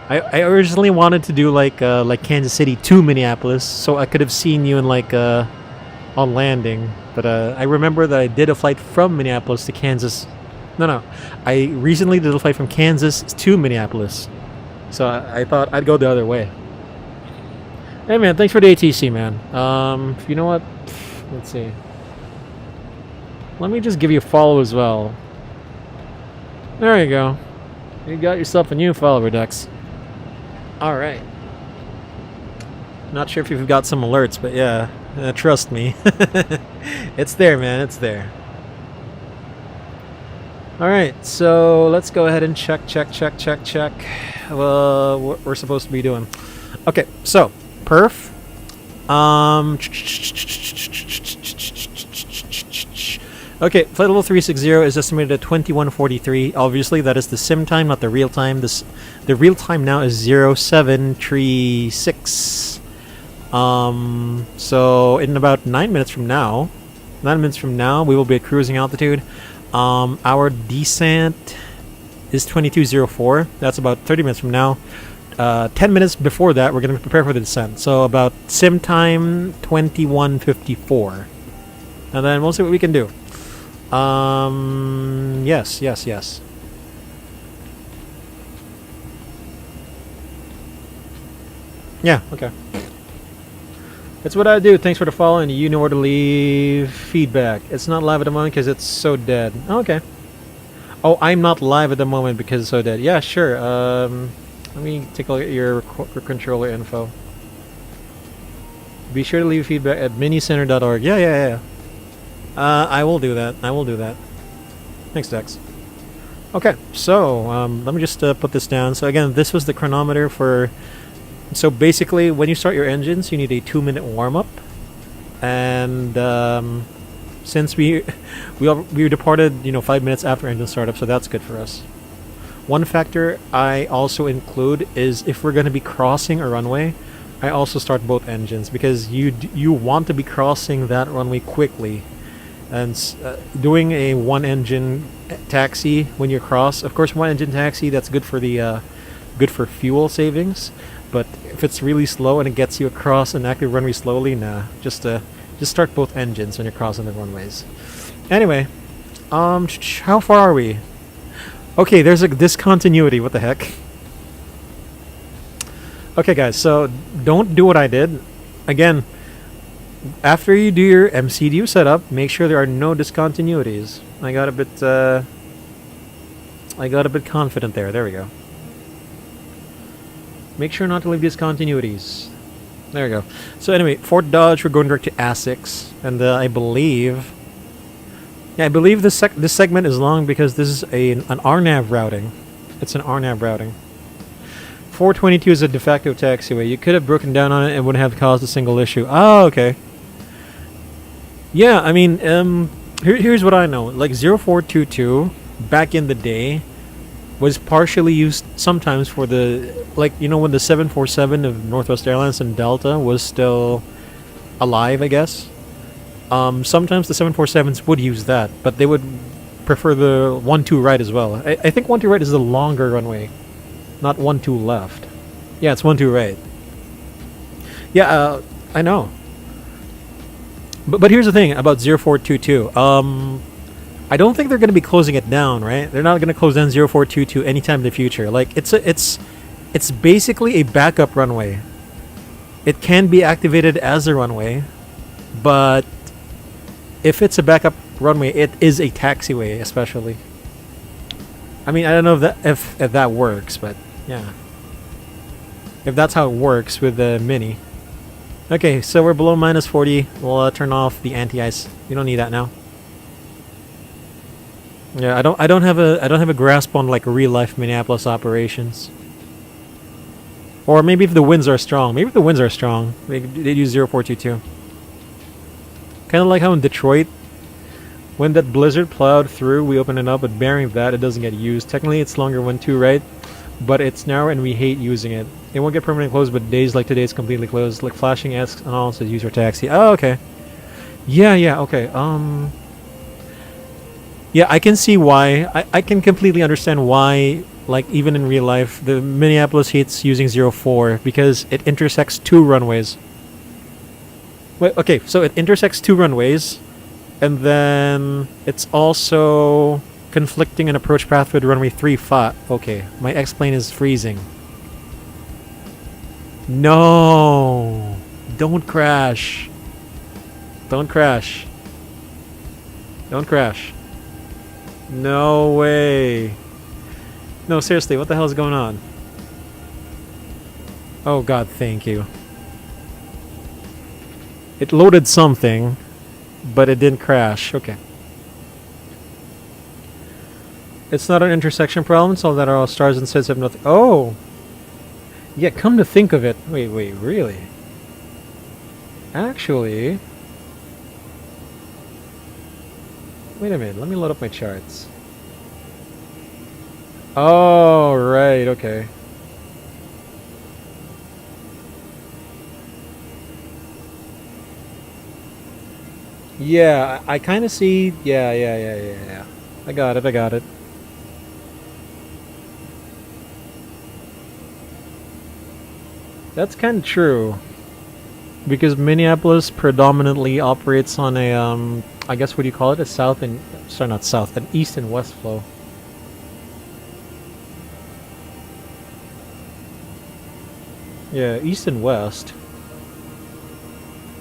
Speaker 1: I originally wanted to do like Kansas City to Minneapolis, so I could have seen you in like on landing. But I remember that I did a flight from Minneapolis to Kansas. No. I recently did a flight from Kansas to Minneapolis. So I thought I'd go the other way. Hey man, thanks for the ATC, man. You know what? Let's see. Let me just give you a follow as well. There you go. You got yourself a new follower, Dex. Alright. Not sure if you've got some alerts, but yeah. Trust me. It's there, man. It's there. Alright, so let's go ahead and check what we're supposed to be doing. Okay, so perf. Okay, flight level 360 is estimated at 2143. Obviously, that is the sim time, not the real time. The real time now is 0736. So in about 9 minutes from now, we will be at cruising altitude. Our descent is 2204. That's about 30 minutes from now. 10 minutes before that, we're going to prepare for the descent. So about sim time 2154. And then we'll see what we can do. Yes. Yeah, okay. That's what I do. Thanks for the follow, and you know where to leave feedback. It's not live at the moment because it's so dead. Okay. Oh, I'm not live at the moment because it's so dead. Yeah, sure. Let me take a look at your controller info. Be sure to leave feedback at minicenter.org. Yeah. I will do that. Thanks, Dex. Okay, so let me just put this down. So again, this was the chronometer for... So basically, when you start your engines, you need a 2-minute warm-up. And since we departed, 5 minutes after engine startup, so that's good for us. One factor I also include is if we're going to be crossing a runway, I also start both engines because you want to be crossing that runway quickly. And doing a one-engine taxi when you cross, of course, one-engine taxi, that's good for the good for fuel savings. But if it's really slow and it gets you across an active runway slowly, nah. Just start both engines when you're crossing the runways. Anyway, how far are we? Okay, there's a discontinuity. What the heck? Okay, guys. So don't do what I did. Again, after you do your MCDU setup, make sure there are no discontinuities. I got a bit confident there. There we go. Make sure not to leave discontinuities. There we go. So anyway, Fort Dodge, we're going direct to ASICS, and I believe this segment is long because this is an RNAV routing. It's an RNAV routing. 422 is a de facto taxiway. You could have broken down on it and wouldn't have caused a single issue. Oh, okay. Yeah, I mean, here's what I know. Like 0422, back in the day, was partially used sometimes for the, when the 747 of Northwest Airlines and Delta was still alive, I guess. Sometimes the 747s would use that, but they would prefer the 1-2 right as well. I think 1-2 right is the longer runway, not 1-2 left. Yeah, it's 1-2 right. Yeah, I know. But here's the thing about 0422. I don't think they're going to be closing it down, right? They're not going to close down 0422 anytime in the future. Like it's basically a backup runway. It can be activated as a runway, but if it's a backup runway, it is a taxiway, especially. I mean, I don't know if that works, but yeah. If that's how it works with the Mini. Okay, so we're below minus 40. We'll turn off the anti-ice. You don't need that now. Yeah, I don't have a grasp on like real life Minneapolis operations. Or maybe if the winds are strong. Maybe if the winds are strong, they'd use 0422. Kind of like how in Detroit, when that blizzard plowed through, we open it up, but bearing that, it doesn't get used. Technically, it's longer 1-2, right? But it's narrow and we hate using it. It won't get permanently closed, but days like today it's completely closed. Like flashing asks and all says use your taxi. Oh, okay. Yeah, okay. Yeah, I can see why. I can completely understand why, like, even in real life, the Minneapolis hates using 04 because it intersects 2 runways. Wait, okay, so it intersects 2 runways, and then it's also conflicting an approach path with runway 35. Okay, my X-plane is freezing. No! Don't crash. Don't crash. Don't crash. No way. No, seriously, what the hell is going on? Oh god, thank you. It loaded something, but it didn't crash. Okay. It's not an intersection problem, so that our stars and sets have nothing. Oh! Yeah, come to think of it. Wait, really? Actually... Wait a minute, let me load up my charts. Oh, right, okay. Yeah, I kind of see... Yeah. I got it. That's kind of true. Because Minneapolis predominantly operates on a, I guess what do you call it? A south and... Sorry, not south. An east and west flow. Yeah, east and west.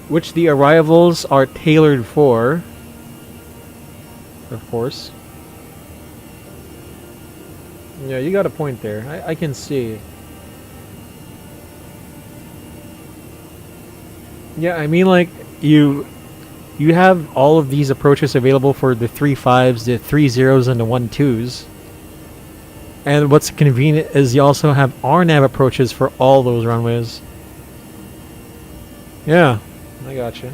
Speaker 1: Which the arrivals are tailored for. Of course. Yeah, you got a point there. I can see. Yeah, I mean, like, you have all of these approaches available for the 3.5s, the 3.0s, and the 1.2s. And what's convenient is you also have RNAV approaches for all those runways. Yeah, I gotcha.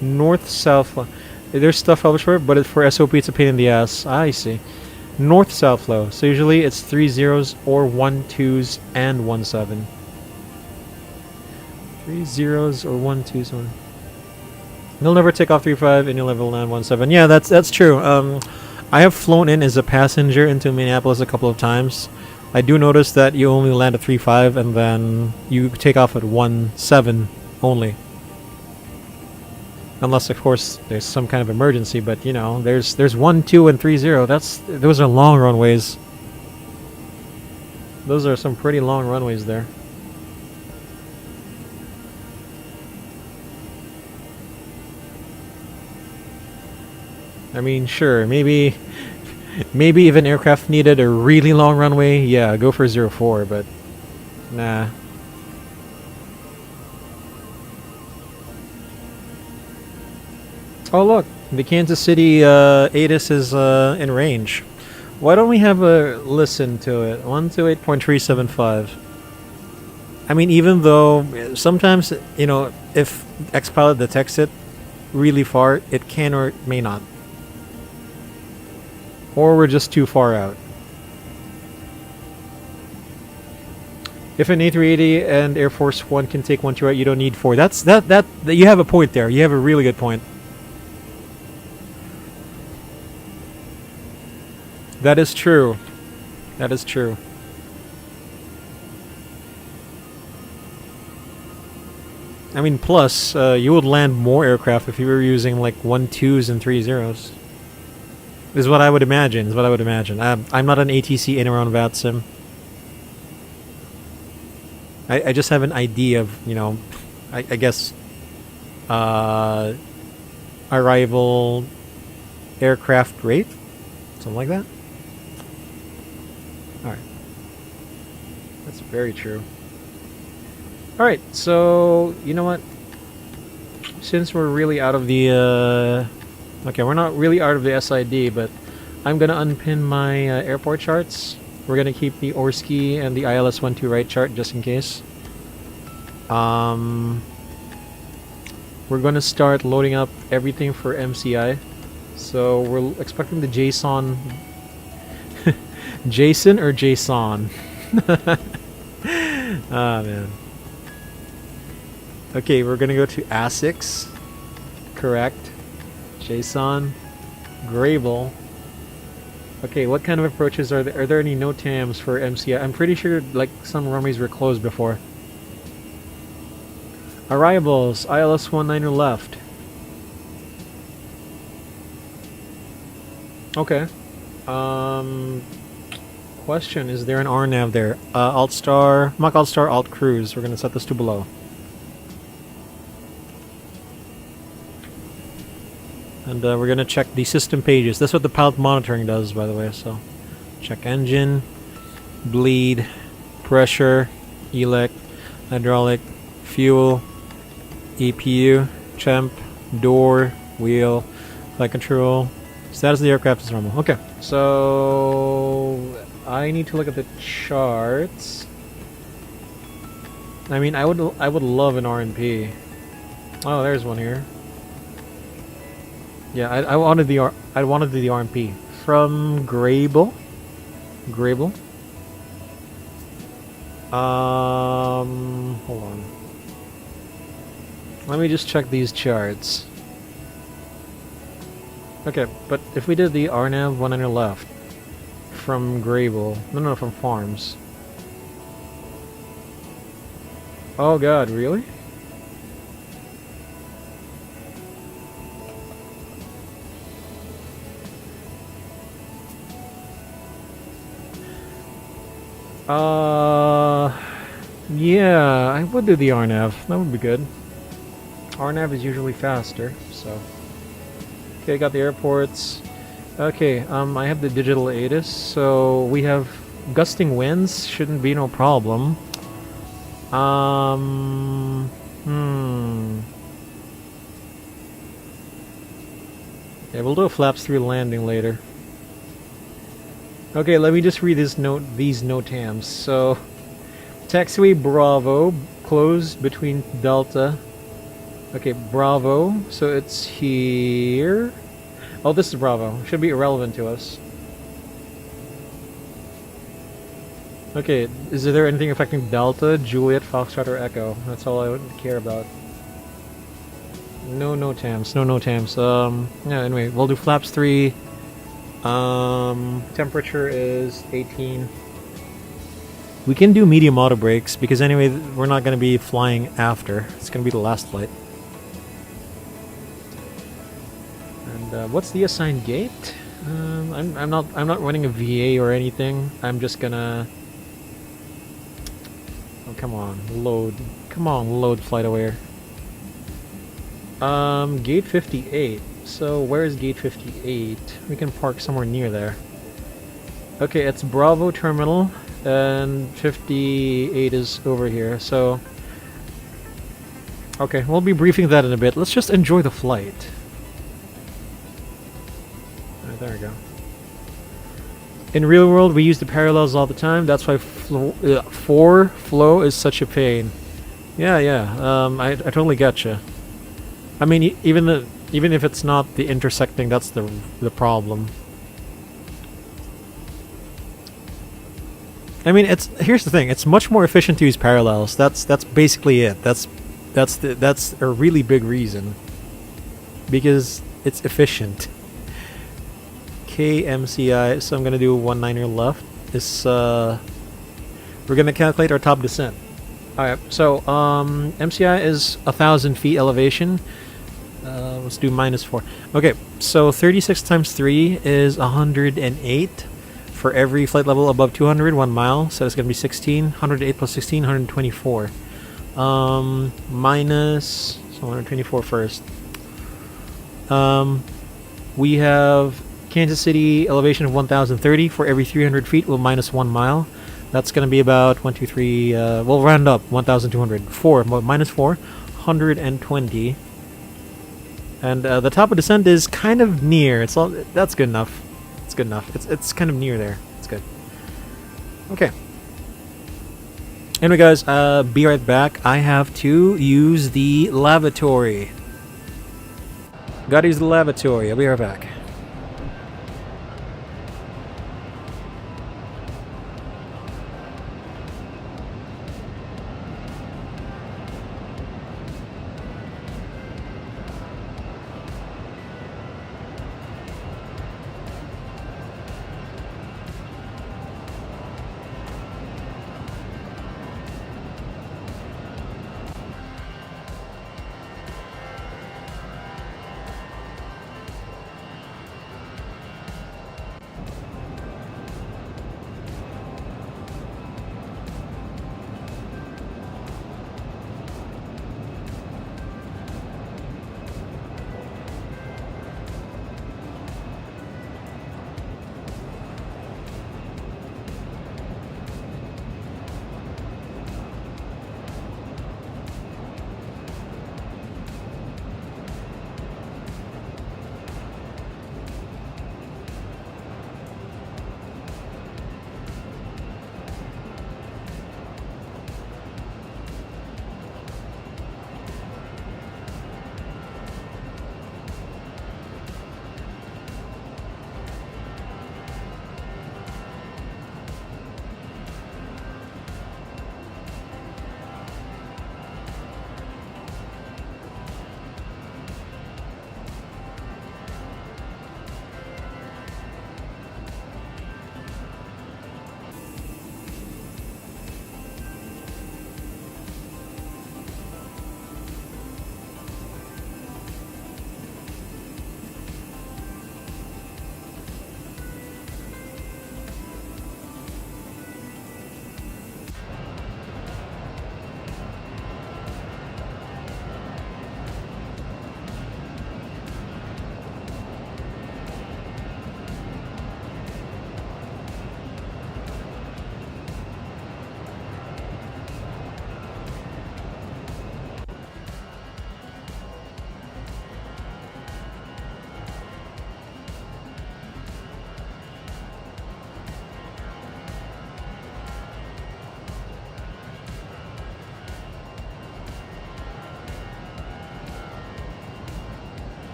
Speaker 1: North-south. There's stuff published for it, but for SOP it's a pain in the ass. I see. North-south flow. So usually it's 3.0s or 1.2s and 1.7. 3.0s or 1.2s. You'll never take off 3.5 and you'll never land 1.7. Yeah, that's true. I have flown in as a passenger into Minneapolis a couple of times. I do notice that you only land at 3.5 and then you take off at 1.7 only. Unless, of course, there's some kind of emergency, but you know, there's 1.2 and 3.0. Those are long runways. Those are some pretty long runways there. I mean, sure, maybe if an aircraft needed a really long runway, yeah, go for 04, but nah. Oh look, the Kansas City ATIS is in range. Why don't we have a listen to it? 128.375. I mean, even though sometimes, you know, if Xpilot detects it really far, it can or may not. Or we're just too far out. If an A380 and Air Force One can take 1-2 right, you don't need 4. That you have a point there. You have a really good point. That is true. That is true. I mean, plus, you would land more aircraft if you were using like 1.2s and 3.0s. Is what I would imagine. I'm not an ATC in or on VATSIM. I just have an idea of, you know, I guess, arrival aircraft rate? Something like that? Alright. That's very true. Alright, so you know what? Since we're really out of the okay, we're not really out of the SID, but I'm gonna unpin my airport charts. We're gonna keep the Orski and the ILS-12 right chart just in case. We're gonna start loading up everything for MCI. So we're expecting the JSON Jason or JSON? Ah, man. Okay, we're gonna go to ASICS. Correct. JSON. Grable. Okay, what kind of approaches are there? Are there any NOTAMs for MCI? I'm pretty sure like some runways were closed before. Arrivals. ILS-19 left. Okay. Question, is there an RNAV there? Alt star, Mach Alt star, Alt cruise. We're gonna set this to below. And we're gonna check the system pages. That's what the pilot monitoring does, by the way, so. Check engine, bleed, pressure, elect, hydraulic, fuel, EPU, temp, door, wheel, flight control. Status of the aircraft is normal. Okay, so I need to look at the charts. I mean, I would love an RNP. Oh, there's one here. Yeah, I wanted the RNP from Grable. Hold on. Let me just check these charts. Okay, but if we did the RNAV 1 on your left from Grable, no, from Farms. Oh god, really? Yeah, I would do the RNAV. That would be good. RNAV is usually faster, so. Okay, got the airports. Okay, I have the digital ATIS, so we have gusting winds, shouldn't be no problem. Yeah, we'll do a flaps 3 landing later. Okay, let me just read these NOTAMs. So, taxiway Bravo, closed between Delta. Okay, Bravo, so it's here. Oh, this is Bravo. Should be irrelevant to us. Okay, is there anything affecting Delta, Juliet, Foxtrot, or Echo? That's all I would care about. No NOTAMs. Yeah, anyway, we'll do flaps 3. Temperature is 18. We can do medium auto brakes because anyway we're not going to be flying after. It's going to be the last flight. And what's the assigned gate? I'm not running a VA or anything. I'm just gonna. Oh, come on, load. Come on, load flight aware. Gate 58. So where is gate 58? We can park somewhere near there. Okay, it's Bravo Terminal, and 58 is over here, so... Okay, we'll be briefing that in a bit. Let's just enjoy the flight. Alright, there we go. In real world, we use the parallels all the time. That's why flow is such a pain. Yeah, I totally getcha. I mean, even if it's not the intersecting, that's the problem. I mean, here's the thing. It's much more efficient to use parallels. That's basically it. That's a really big reason. Because it's efficient. KMCI, so I'm gonna do 19er left. We're gonna calculate our top descent. Alright, so MCI is 1,000 feet elevation. Let's do -4. Okay, so 36 times 3 is 108 for every flight level above 200, 1 mile. So it's going to be 16. 108 plus 16, 124. Minus, so 124 first. We have Kansas City elevation of 1,030 for every 300 feet will -1 mile. That's gonna be about 1, 2, 3. We'll round up 1,200. 4 minus 4, 120. And the top of descent is kind of near. It's all that's good enough. It's good enough. It's kind of near there. It's good. Okay. Anyway, guys, be right back. I have to use the lavatory. Gotta use the lavatory. I'll be right back.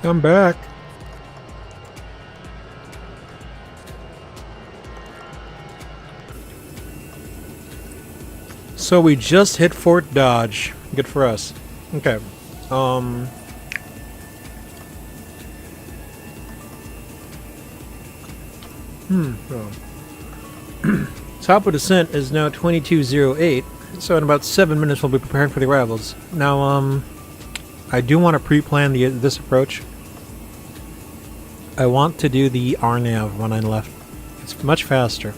Speaker 1: I'm back. So we just hit Fort Dodge. Good for us. Okay. Oh. Top of descent is now 2208. So in about 7 minutes we'll be preparing for the arrivals. Now, I do want to pre-plan this approach. I want to do the RNAV when I left. It's much faster.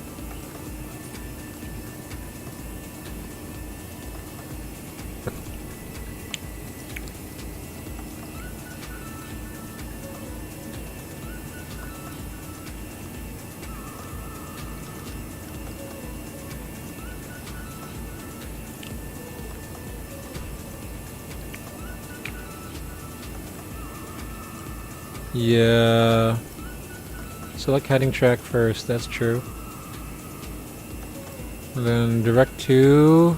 Speaker 1: Yeah. Select heading track first, that's true. And then direct to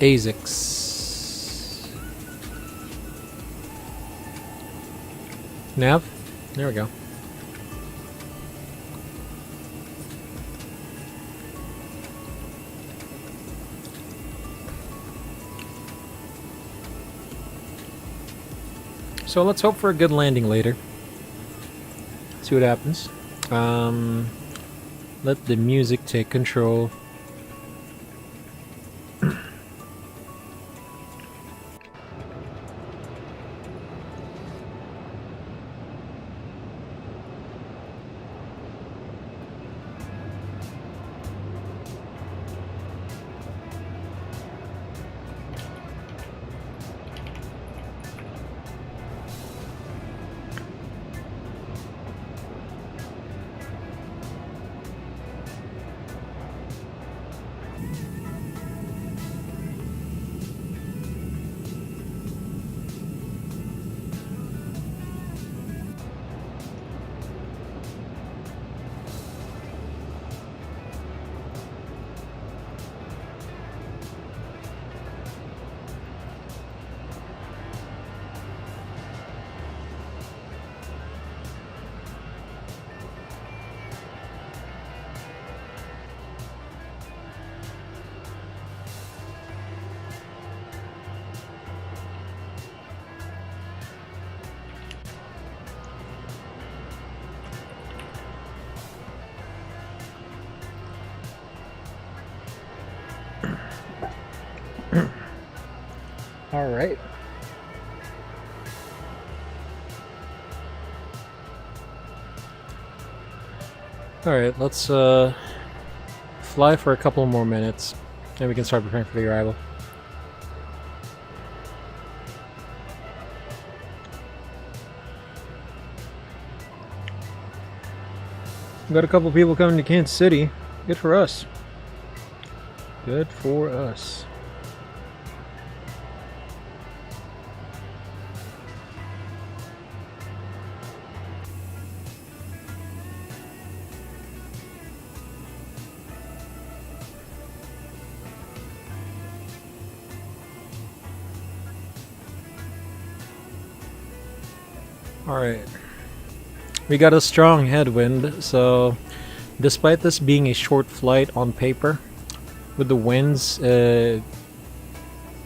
Speaker 1: ASICs. Nav? There we go. So let's hope for a good landing later. See what happens. Let the music take control. All right. All right, let's fly for a couple more minutes, and we can start preparing for the arrival. We got a couple people coming to Kansas City. Good for us. Good for us. Alright, we got a strong headwind, so despite this being a short flight on paper, with the winds, it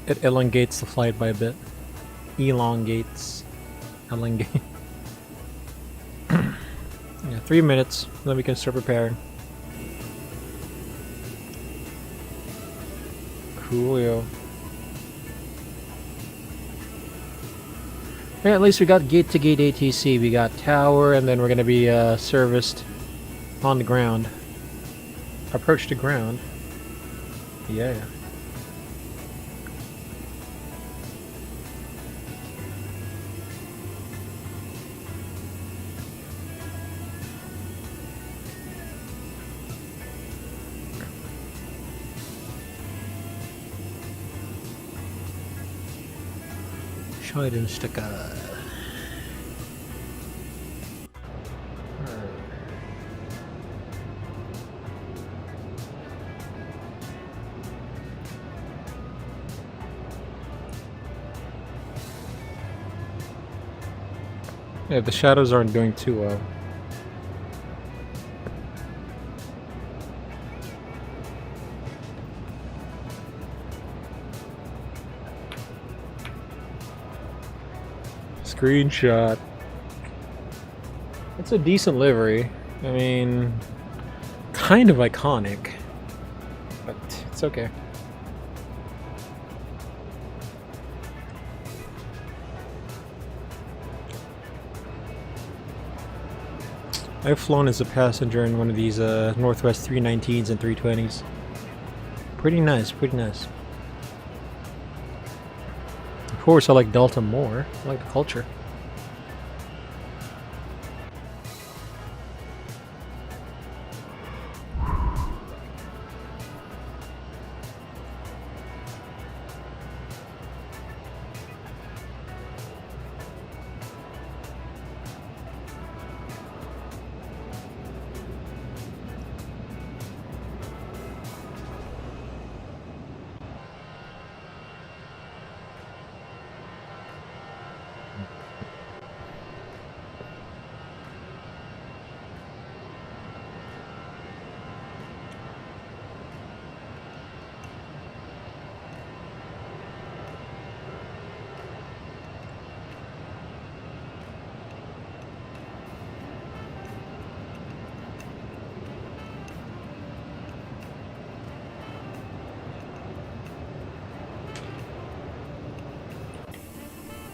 Speaker 1: elongates the flight by a bit. Elongate. Yeah, 3 minutes, then we can start preparing. Coolio. Yeah, at least we got gate-to-gate ATC. We got tower, and then we're gonna be serviced on the ground. Approach to ground. Yeah. Scheidungsstücke. Yeah, the shadows aren't doing too well. Screenshot. It's a decent livery. I mean, kind of iconic, but it's okay. I've flown as a passenger in one of these Northwest 319s and 320s. Pretty nice, pretty nice. Of course, I like Delta more. I like the culture.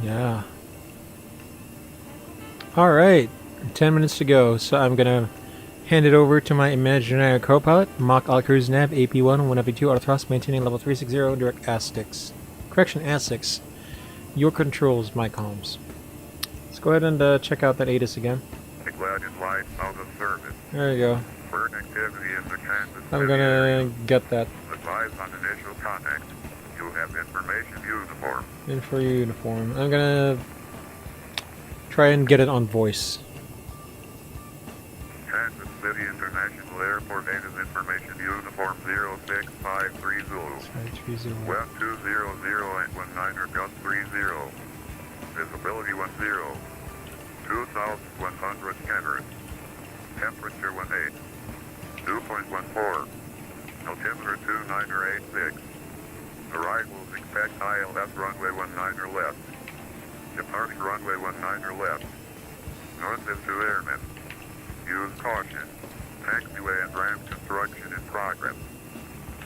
Speaker 1: Yeah. Alright, 10 minutes to go, so I'm gonna hand it over to my imaginary co-pilot, Mach All Cruise Nav, AP1, 1FE2, auto thrust, maintaining level 360, direct AS6. Correction, AS6. Your controls, my comms. Let's go ahead and check out that ATIS again.
Speaker 3: Glad in light out of service.
Speaker 1: There you go.
Speaker 3: Burn activity in the Kansas
Speaker 1: I'm
Speaker 3: City
Speaker 1: gonna
Speaker 3: area.
Speaker 1: get that.
Speaker 3: Advise on initial contact. You have information uniform.
Speaker 1: Info uniform. I'm gonna try and get it on voice.
Speaker 3: Kansas City International Airport native information uniform 06530.
Speaker 1: 530.
Speaker 3: West 200.19 or gust 30. Visibility 10. 2,100 cameras. Temperature 18. 2.14. Altimeter 2986. Arrivals expect ILS runway 19 or left. Departure runway 19 or left. North is 2 airmen. Use caution. Taxiway and ramp construction in progress.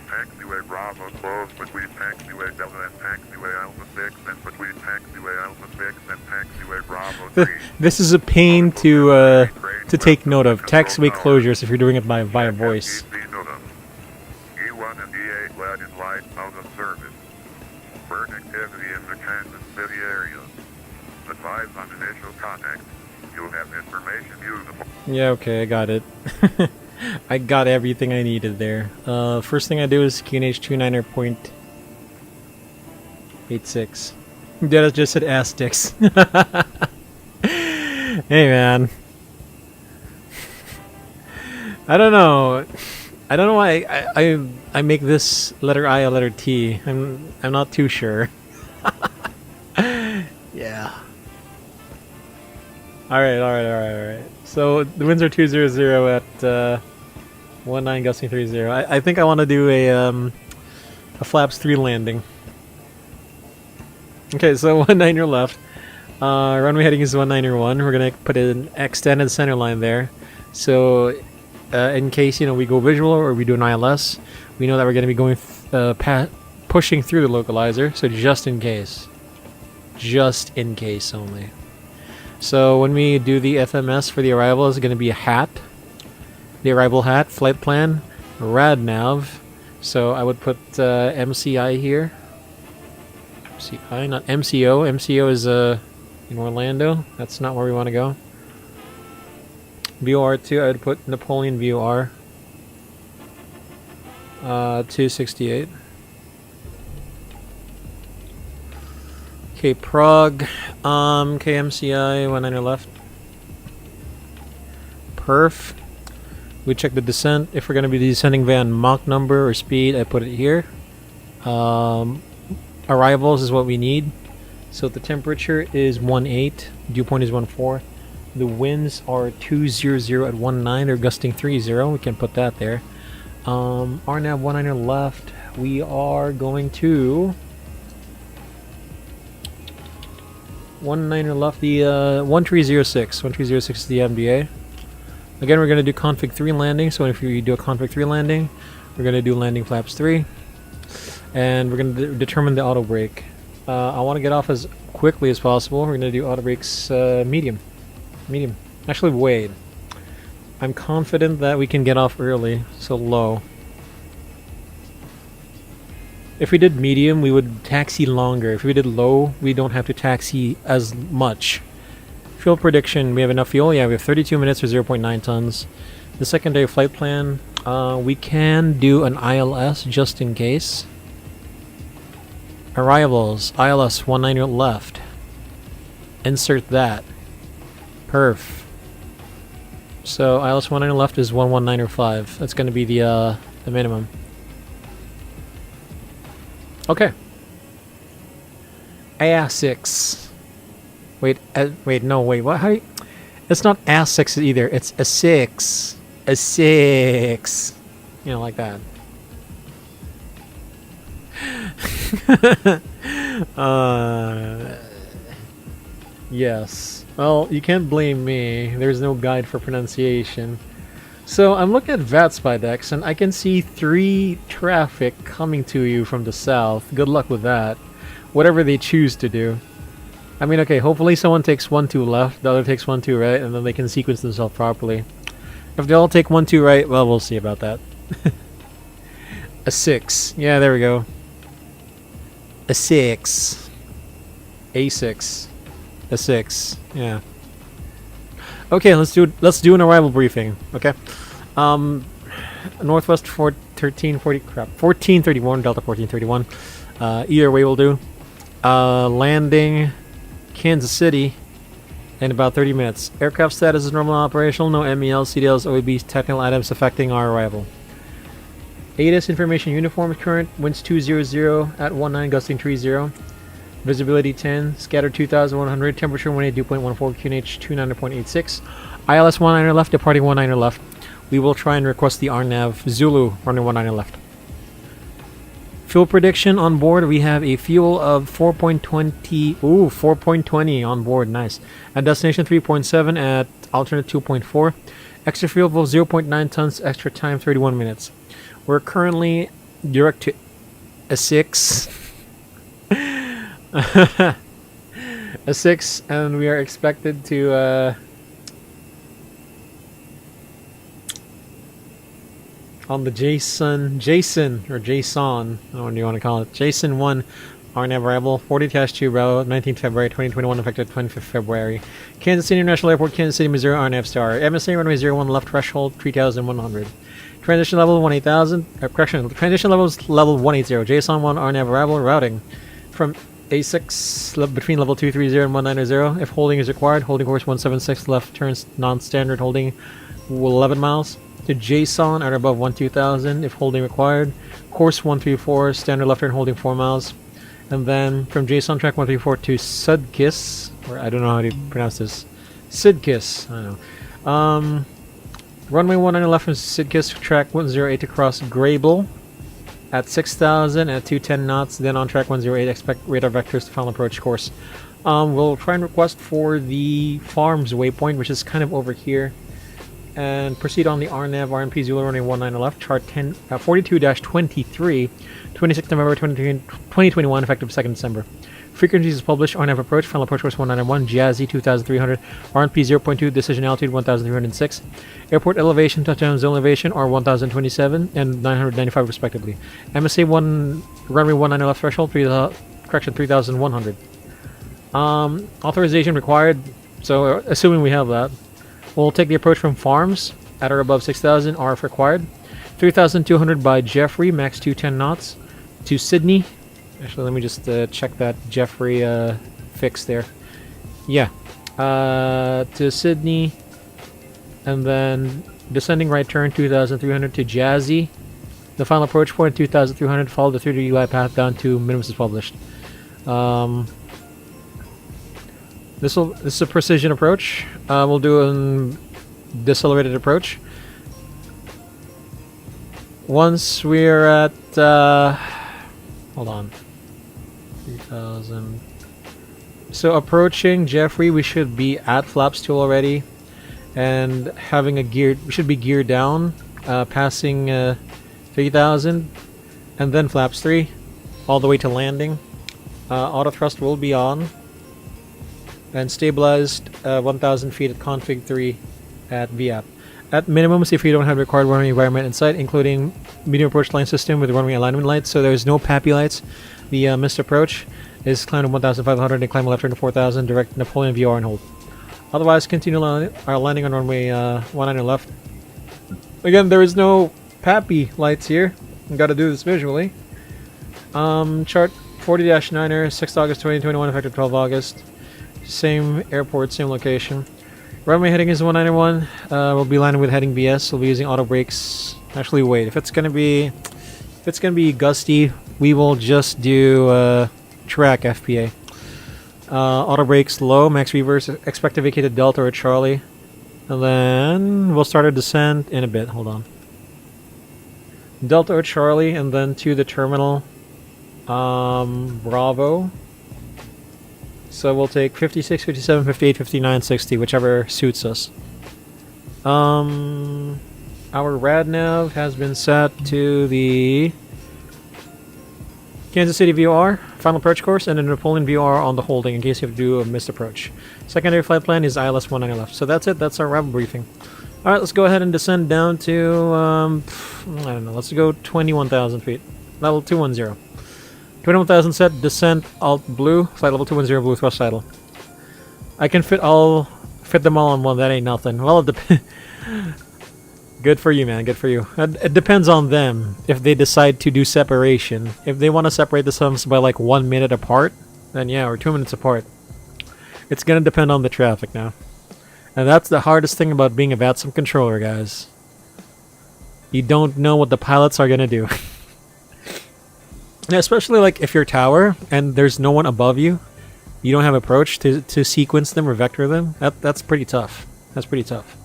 Speaker 3: Taxiway Bravo closed between Taxiway Delta and Taxiway Alpha 6 and between Taxiway Alpha 6 and Taxiway Bravo 3.
Speaker 1: This is a pain to take note of. Taxiway closures if you're doing it via voice.
Speaker 3: E1 and E8 led in light out of service. Burn activity in the Kansas City area. Advise on initial contact. You have information usable.
Speaker 1: Yeah, okay, I got it. I got everything I needed there. First thing I do is QNH 29er.86. That just said AS6. Hey man. I don't know. I don't know why I make this letter I a letter T. I'm not too sure. Yeah. Alright. So the winds are 200 at 19 gusting 30. I think I want to do a flaps 3 landing. Okay, so 19er left. Runway heading is 19er1. We're gonna put an extended center line there. So in case we go visual or we do an ILS, we know that we're gonna be going pushing through the localizer. So just in case only. So when we do the FMS for the arrival, it's going to be a hat. The arrival hat, flight plan, RadNav. So I would put MCI here. MCI, not MCO. MCO is in Orlando. That's not where we want to go. VOR2, I would put Napoleon VOR. 268. Okay, Prague, KMCI, 19er left. Perf. We check the descent. If we're going to be descending via Mach number or speed, I put it here. Arrivals is what we need. So the temperature is 18, dew point is 14. The winds are 200 at 19 or gusting 30. We can put that there. RNAV 19er left. We are going to 19er left, the 1306. 1306 is the MDA. Again, we're going to do config 3 landing. So if you do a config 3 landing, we're going to do landing flaps 3. And we're going to determine the auto brake. I want to get off as quickly as possible. We're going to do auto brakes medium. Actually, wait. I'm confident that we can get off early, so low. If we did medium, we would taxi longer. If we did low, we don't have to taxi as much. Fuel prediction, we have enough fuel? Yeah, we have 32 minutes or 0.9 tons. The secondary flight plan, we can do an ILS just in case. Arrivals, ILS 19er left. Insert that. Perf. So ILS 19er left is 1195. That's going to be the minimum. Okay. AS6. Wait, no, wait, what? How do you... It's not AS6 either. It's a 6. A 6. You know, like that. Yes. Well, you can't blame me. There's no guide for pronunciation. So I'm looking at VATSIM and I can see 3 traffic coming to you from the south. Good luck with that. Whatever they choose to do. I mean, okay, hopefully someone takes 1-2 left, the other takes 1-2 right, and then they can sequence themselves properly. If they all take 1-2 right, well, we'll see about that. A 6. Yeah, there we go. A 6. A6. A 6. Yeah. Okay, let's do an arrival briefing. Okay. Northwest 1431, Delta 1431. Either way will do. Landing Kansas City in about 30 minutes. Aircraft status is normal operational. No MELs, CDLs, OEBs, technical items affecting our arrival. ATIS information uniform current. Winds 200 at 19, gusting 30. Visibility 10. Scatter 2100. Temperature 182.14. QNH 290.86. ILS 19 left. Departing 19 left. We will try and request the RNAV Zulu running 19 left. Fuel prediction on board, we have a fuel of 4.20. Ooh, 4.20 on board, nice. At destination 3.7 at alternate 2.4. Extra fuel for 0.9 tons, extra time 31 minutes. We're currently direct to a 6. A 6, and we are expected to on the Jason, I don't know what you want to call it. Jason 1, RNAV arrival, 40-2 Bravo, 19th February 2021, effective 25th February. Kansas City International Airport, Kansas City, Missouri, RNAV star. MSA runway 01, left threshold 3100. Transition level 18000. Correction, transition levels level 180. Jason 1, RNAV arrival, routing from A6 between level 230 and 190. If holding is required, holding course 176, left turns non-standard, holding 11 miles. To JSON at above 12000 if holding required. Course 134, standard left turn holding 4 miles. And then from JSON track 134 to Sudkiss, or I don't know how to pronounce this. Sidkiss, I don't know. Runway 19 left from Sidkiss, track 108 to cross Grable at 6000 at 210 knots. Then on track 108, expect radar vectors to final approach course. We'll try and request for the Farms waypoint, which is kind of over here. And proceed on the RNAV RNP Zulu running 19 left, chart 42-23, 26th November 2021, effective 2nd December. Frequencies is published, RNAV approach, final approach course 191, Jazzy 2300, RNP 0.2, decision altitude 1306, airport elevation, touchdown zone elevation are 1027 and 995 respectively. MSA 1, runway 19 left threshold, 3100. Authorization required, so assuming we have that. We'll take the approach from Farms at or above 6,000 RF required. 3,200 by Jeffrey, max 210 knots. To Sydney. Actually, let me just check that Jeffrey fix there. Yeah. To Sydney. And then descending right turn 2,300 to Jazzy. The final approach point 2,300. Follow the 30 UI path down to minimum is published. This is a precision approach. We'll do a decelerated approach. Once we're at hold on, 3,000. So approaching Jeffrey, we should be at flaps 2 already, and having a gear. We should be geared down, passing 3,000, and then flaps 3, all the way to landing. Auto thrust will be on. And stabilized 1,000 feet at config 3 at VAP. At minimums, if you don't have required runway environment in sight, including medium approach line system with runway alignment lights, so there's no PAPI lights. The missed approach is climb to 1,500 and climb left turn to 4,000, direct Napoleon VR and hold. Otherwise, continue our landing on runway 19 left. Again, there is no PAPI lights here. I've got to do this visually. Chart 40-9er, 6th August 2021, effective 12 August. Same airport, same location. Runway heading is 191. We'll be landing with heading BS. We'll be using auto brakes. Actually, wait. If it's gonna be gusty, we will just do track FPA. Auto brakes low, max reverse. Expect to vacate at Delta or Charlie, and then we'll start our descent in a bit. Hold on. Delta or Charlie, and then to the terminal. Bravo. So we'll take 56, 57, 58, 59, 60, whichever suits us. Our RadNav has been set to the Kansas City VOR, final approach course, and a Napoleon VR on the holding in case you have to do a missed approach. Secondary flight plan is ILS 19 left. So that's it. That's our arrival briefing. All right, let's go ahead and descend down to I don't know. Let's go 21,000 feet. Level 210. 21,000 set. Descent. Alt blue. Flight level 210. Blue thrust idle. I can fit them all in one. That ain't nothing. Well, it depends. Good for you, man. Good for you. It depends on them if they decide to do separation. If they want to separate the sums by like 1 minute apart, then yeah, or 2 minutes apart. It's gonna depend on the traffic now. And that's the hardest thing about being a VATSIM controller, guys. You don't know what the pilots are gonna do. Especially like if you're tower and there's no one above you, you don't have approach to sequence them or vector them. That's pretty tough. That's pretty tough.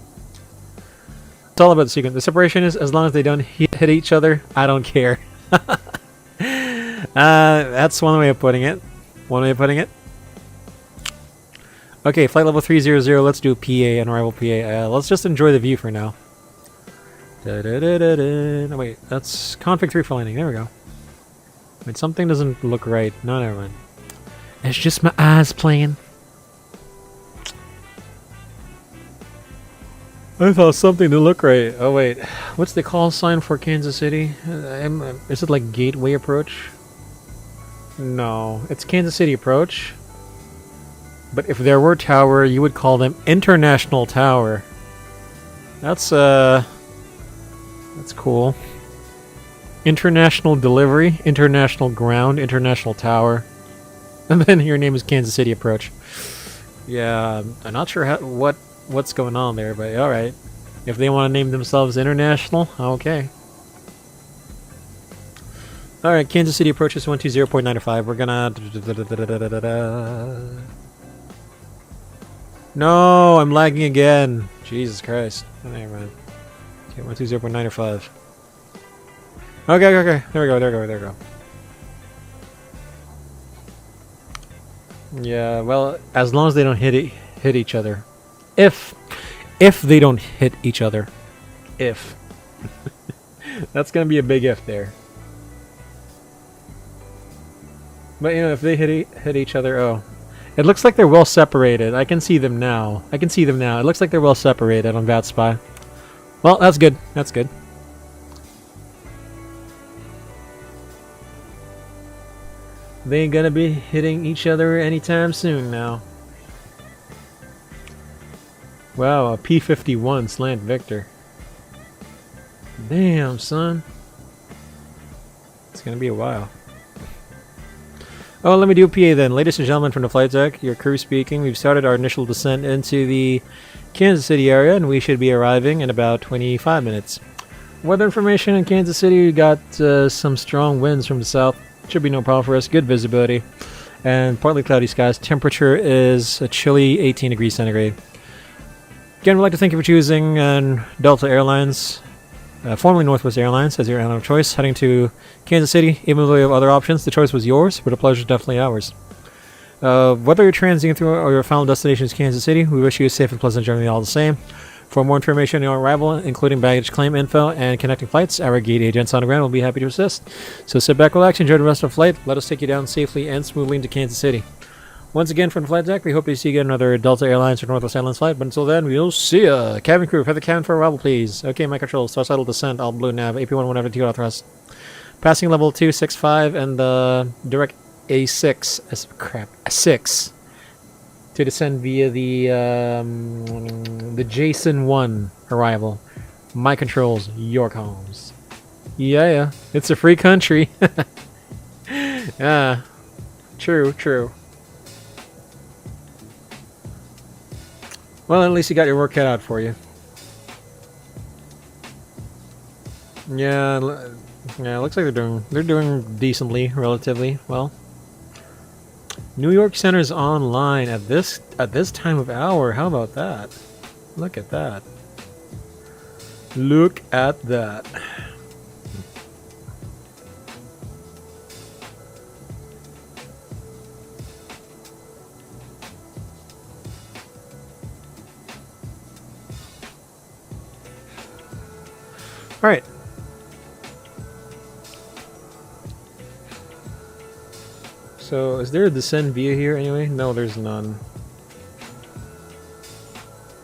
Speaker 1: It's all about the sequence. The separation is as long as they don't hit each other, I don't care. That's one way of putting it. One way of putting it. Okay, flight level 300. Let's do PA and arrival PA. Let's just enjoy the view for now. No, wait, that's config 3 for landing. There we go. Wait, something doesn't look right. No, never mind. It's just my eyes playing. I thought something to look right. Oh wait, what's the call sign for Kansas City? Is it like Gateway Approach? No, it's Kansas City Approach. But if there were tower, you would call them International Tower. That's cool. International Delivery, International Ground, International Tower, and then your name is Kansas City Approach. Yeah, I'm not sure what's going on there, but alright. If they want to name themselves International, okay. Alright, Kansas City approaches 120.95. We're gonna... No, I'm lagging again. Jesus Christ. Oh, never mind. Okay, 120.95. Okay. There we go. Yeah, well, as long as they don't hit each other. If they don't hit each other. If. That's gonna be a big if there. But you know, if they hit each other, oh. It looks like they're well separated. I can see them now. It looks like they're well separated on VATSPy. Well, that's good. That's good. They ain't gonna be hitting each other anytime soon now. Wow, a P-51 slant Victor. Damn, son. It's gonna be a while. Oh, let me do PA then. Ladies and gentlemen from the flight deck, your crew speaking. We've started our initial descent into the Kansas City area, and we should be arriving in about 25 minutes. Weather information in Kansas City, we got some strong winds from the south. Should be no problem for us. Good visibility. And partly cloudy skies. Temperature is a chilly 18 degrees centigrade. Again, we'd like to thank you for choosing Delta Airlines, formerly Northwest Airlines, as your airline of choice, heading to Kansas City. Even though we have other options, the choice was yours, but the pleasure is definitely ours. Whether you're transiting through or your final destination is Kansas City, we wish you a safe and pleasant journey all the same. For more information on your arrival, including baggage claim info and connecting flights, our gate agents on the ground will be happy to assist. So sit back, relax, enjoy the rest of the flight. Let us take you down safely and smoothly into Kansas City. Once again, from the flight deck, we hope to see you again another Delta Airlines or Northwest Airlines flight. But until then, we'll see ya. Cabin crew, prepare the cabin for arrival, please. Okay, my controls. Thrust idle descent, alt blue nav, AP1 whenever to thrust. Passing level 265 and the direct A6. Crap, A6. To descend via the Jason 1 arrival. My controls, your comms. Yeah, it's a free country. Yeah, true. Well, at least you got your work cut out for you. Yeah, it looks like they're doing decently, relatively well. New York Center's online at this time of hour. How about that? Look at that. Look at that. All right. So So, is there a descent via here anyway? No, there's none.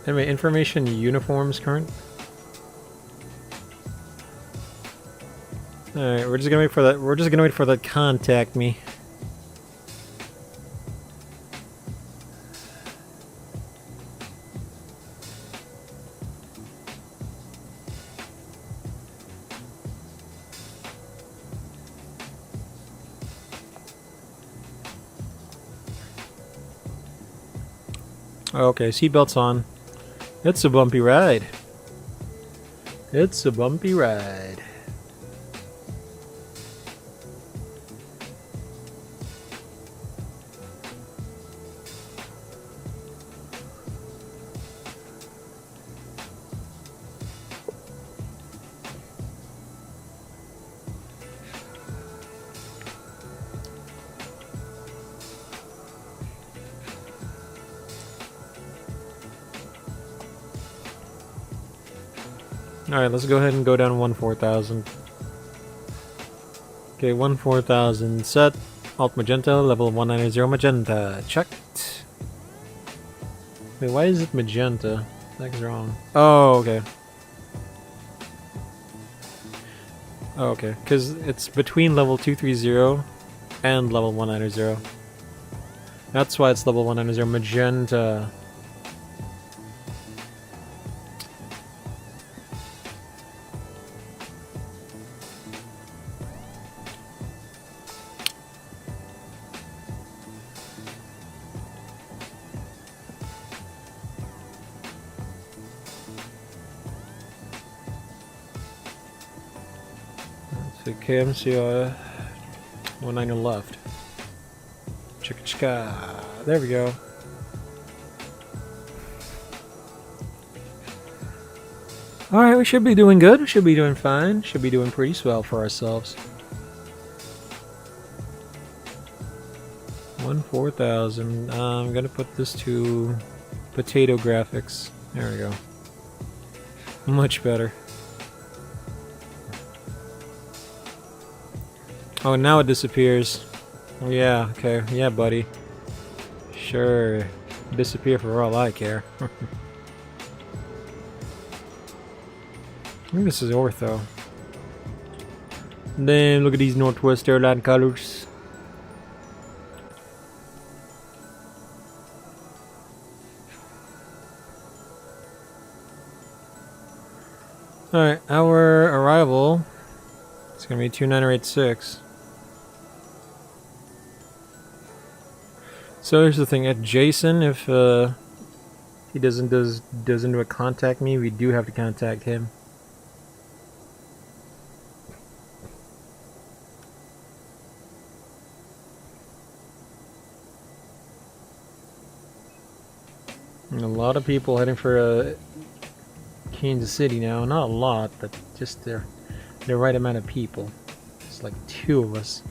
Speaker 1: Anyway, information uniforms current. Alright, we're just gonna wait for that. We're just gonna wait for that contact me. Okay, seatbelts on. It's a bumpy ride. It's a bumpy ride. Alright, let's go ahead and go down 14000. Okay, 14000 set. Alt magenta, level 190 magenta. Checked. Wait, why is it magenta? That's wrong. Oh, okay. Oh, okay, because it's between level 230 and level 190. That's why it's level 190 magenta. So KMCI 190 left. Chicka chicka. There we go. Alright, we should be doing good. We should be doing fine. Should be doing pretty swell for ourselves. 14000. I'm gonna put this to potato graphics. There we go. Much better. Oh, now it disappears. Oh, yeah, okay. Yeah, buddy. Sure. Disappear for all I care. I think this is ortho. Damn, look at these Northwest Airline colors. Alright, our arrival is going to be 2986. So here's the thing, at Jason, if he doesn't contact me, we do have to contact him. And a lot of people heading for Kansas City now. Not a lot, but just the right amount of people. It's like 2 of us.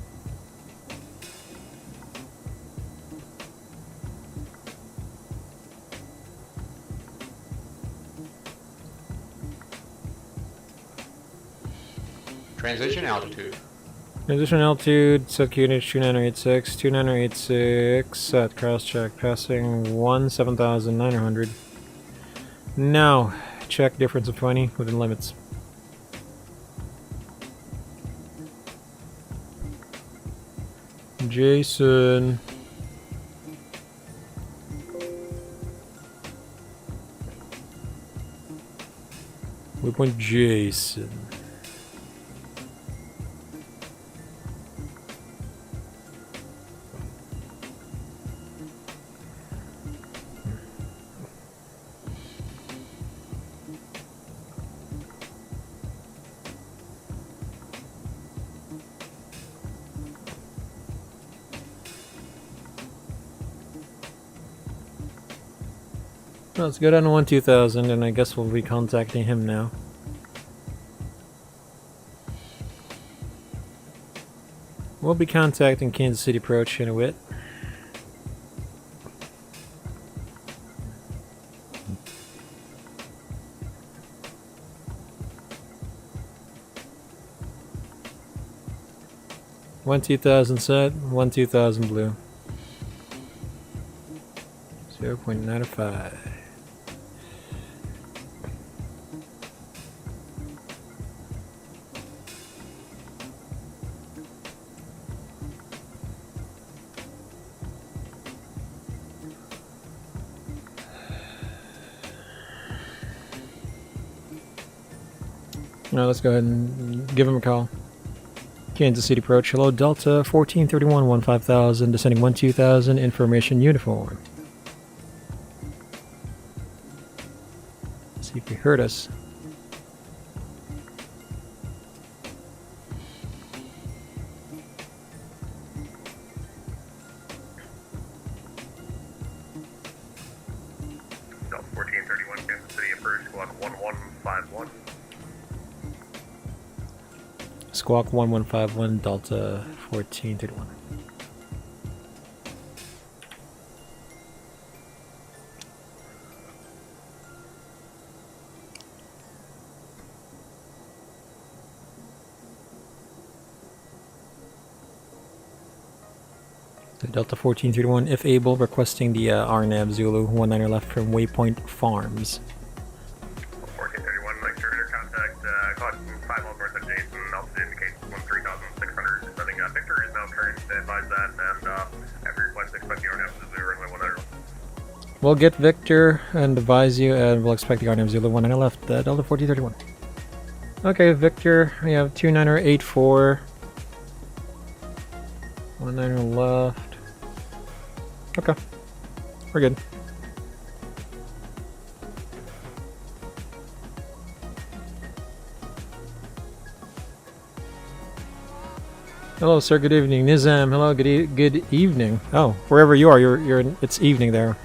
Speaker 4: Transition altitude.
Speaker 1: Transition altitude, set QNH 2986, 2986, set, cross check, passing 17,900. Now, check difference of 20 within limits. Jason. Waypoint Jason. Let's go down to 12,000, and I guess we'll be contacting him now. We'll be contacting Kansas City Approach in a bit. 12000 set, 12000 blue. 0.95. Now let's go ahead and give him a call. Kansas City approach. Hello, Delta 1431 15000, descending 12000, information uniform. See if he heard us.
Speaker 2: Delta 1431, Kansas City approach, squawk 1151.
Speaker 1: Squawk 1151, Delta 1431. Delta 1431, if able, requesting the RNAV Zulu 19 left from Waypoint Farms.
Speaker 2: 1431, make sure your contact, clock 5 miles north of Jason, altitude indicates 13,600, descending Victor is now current, advise that, and after your flight, expect the RNAV Zulu runway 19.
Speaker 1: We'll get Victor and advise you, and we'll expect the RNAV Zulu 19 left, Delta 1431. Okay, Victor, we have 2984. 19 left. Okay, we're good. Hello, sir. Good evening, Nizam. Hello. Good evening. Oh, wherever you are, it's evening there.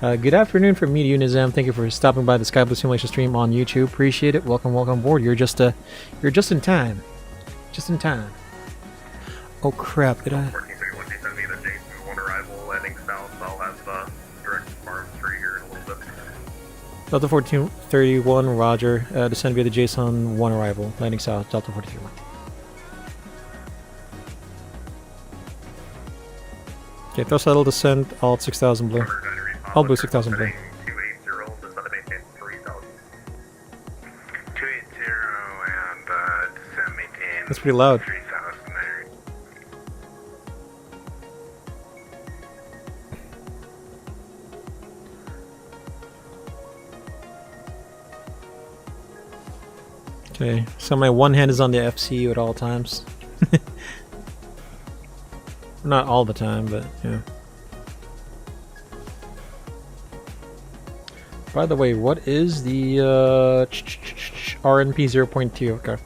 Speaker 1: Good afternoon from me to you, Nizam. Thank you for stopping by the SkyBloo simulation stream on YouTube. Appreciate it. Welcome aboard. You're just in time. Just in time. Oh crap! Did I?
Speaker 2: 1431, descend me to Jason, one arrival, landing south. I'll have direct farms for you here in a little bit.
Speaker 1: Delta 1431, Roger. Descend via the JSON 1 arrival, landing south, Delta 1431. Okay, throw settle descent, alt 6000 blue. Alt blue 6000 blue.
Speaker 2: 280, descend to maintain 3000.
Speaker 3: 280 and descend maintain.
Speaker 1: That's pretty loud.
Speaker 3: 3000 there.
Speaker 1: Okay, so my one hand is on the FCU at all times. Not all the time, but yeah. By the way, what is the RNP 0.2? Okay.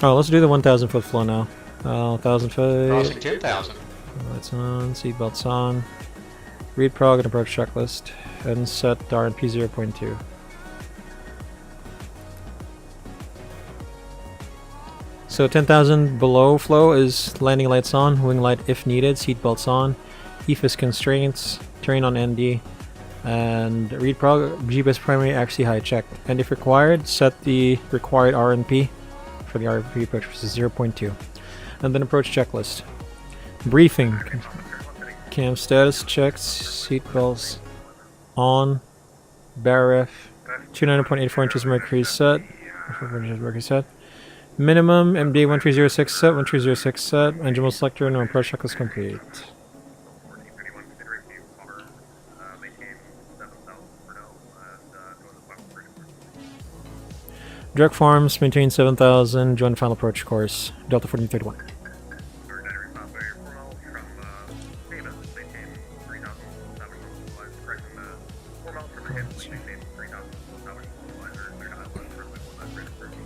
Speaker 1: Oh, let's do the 1,000 foot flow now. 1,000 foot.
Speaker 4: Crossing 10,000.
Speaker 1: Lights on, seatbelts on. Read prog and approach checklist. And set RNP 0.2. So 10,000 below flow is landing lights on, wing light if needed, seatbelts on, EFIS constraints, terrain on ND, and read prog, GPS primary accuracy high check. And if required, set the required RNP for the RNP approach, which is 0.2. And then approach checklist. Briefing. Cam status checks, seatbelts on, BARF, 29.84 inches mercury set, minimum MD 1306 set, 1306 set, engine selector, no approach checklist complete.
Speaker 2: 1431, consider if you are maintain 7000 for now, and go to the final bridge.
Speaker 1: Direct farms, maintain 7000, join final approach course, Delta 1431.
Speaker 2: Ordinary pathway 4 miles from Davis, maintain 3000, correction, 4 miles from Minneapolis, maintain 3000, clear to Island, runway 19 bridge approach.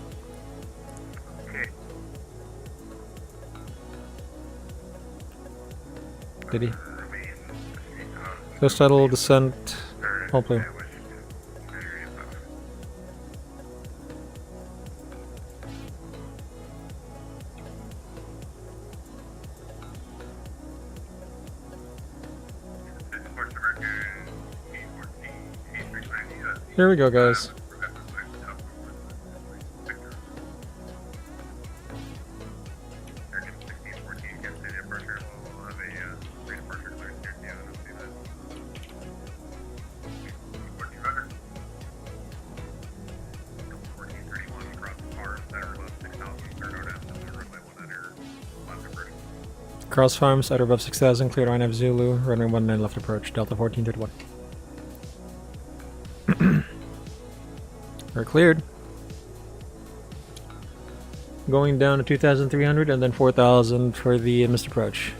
Speaker 2: Okay.
Speaker 1: Did he? Go settle, descent, all blue. Here we go, guys. Cross Farms, outer above 6000, cleared RNF Zulu, runway 19 left approach, Delta 1431. We're cleared. Going down to 2300 and then 4000 for the missed approach.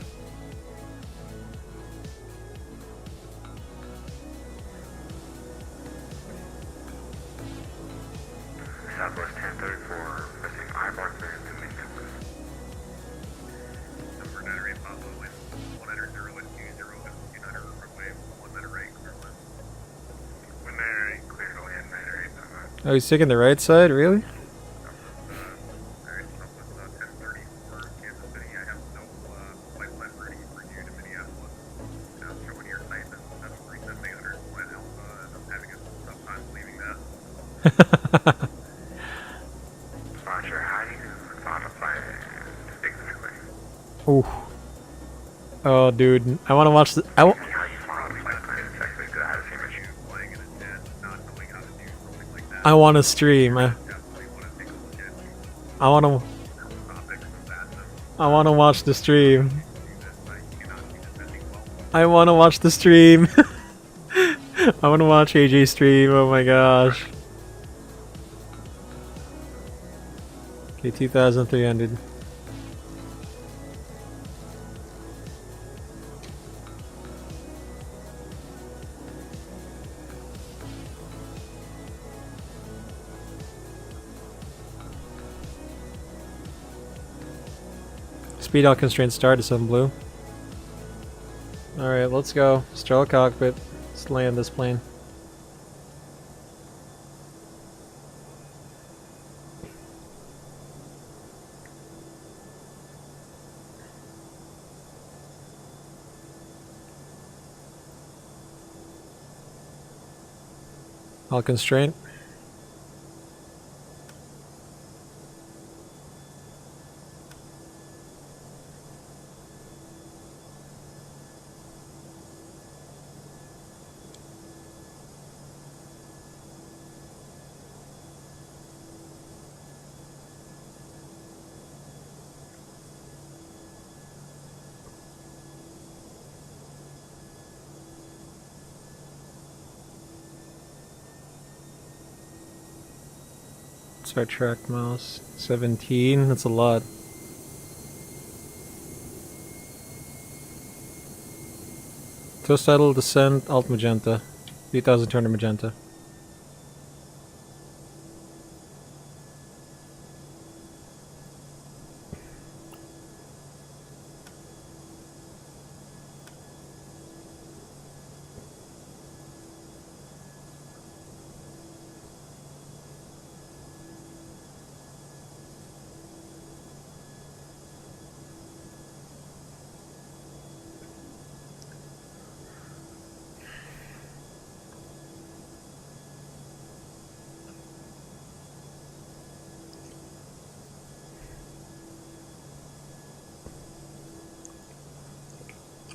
Speaker 2: Southwest 1034, missing I-bar clearance to Minneapolis. Number 98 Pablo, wind 100, 0, 20, 200, runway 198, clear land. 198, clear to land, 98.
Speaker 1: Oh, he's taking the right side? Really?
Speaker 2: Alright, Southwest 1034, Kansas City. I have no flight plan ready for you to Minneapolis. Now showing your site, that's 37,800 Glen Alpha, and I'm having a tough time believing that. Roger, how do you modify it exactly?
Speaker 1: Ooh. Oh, dude. I want to watch the.
Speaker 2: How you modify it exactly? Because I had the same issue flying in a jet, not knowing how to do something like that.
Speaker 1: I want to stream.
Speaker 2: Definitely want to take a look at
Speaker 1: I want to.
Speaker 2: topics of VATSIM.
Speaker 1: I want to watch the stream.
Speaker 2: Do this, I cannot be defending well.
Speaker 1: I want to watch the stream. I want to watch AJ stream. Oh my gosh. Okay, 2300. Speed out constraint start is blue. Alright, let's go. Straddle cockpit. Let's land this plane. All constraint. Start track mouse. 17. That's a lot. Toast idle descent, alt magenta. 3200 magenta.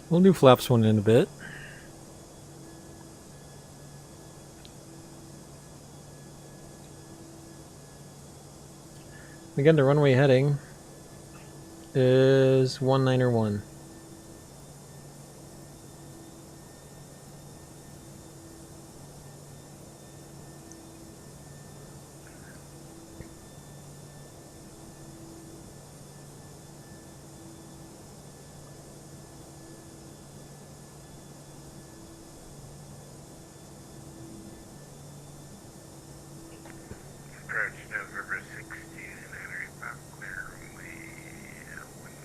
Speaker 1: We'll do flaps one in a bit. Again, the runway heading is 191.
Speaker 2: Approach November 16, entering Bob clear runway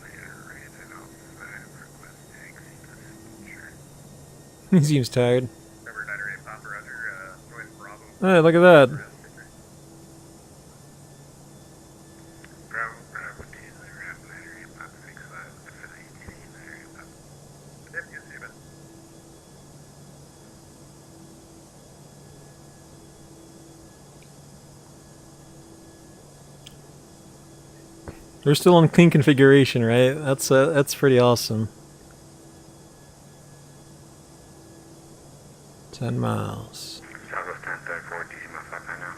Speaker 2: 19 rated off 5, request taxi passenger.
Speaker 1: He seems tired.
Speaker 2: Number 98 Papa Roger, join Bravo.
Speaker 1: Hey, look at that.
Speaker 2: Bravo, Bravo 2, Ramp 98 Papa 65, FIL 18, 98 Papa. Yep, you see it.
Speaker 1: They're still on clean configuration, right? That's pretty awesome. 10 miles.
Speaker 2: Southwest 1034, DC Mile 5 now.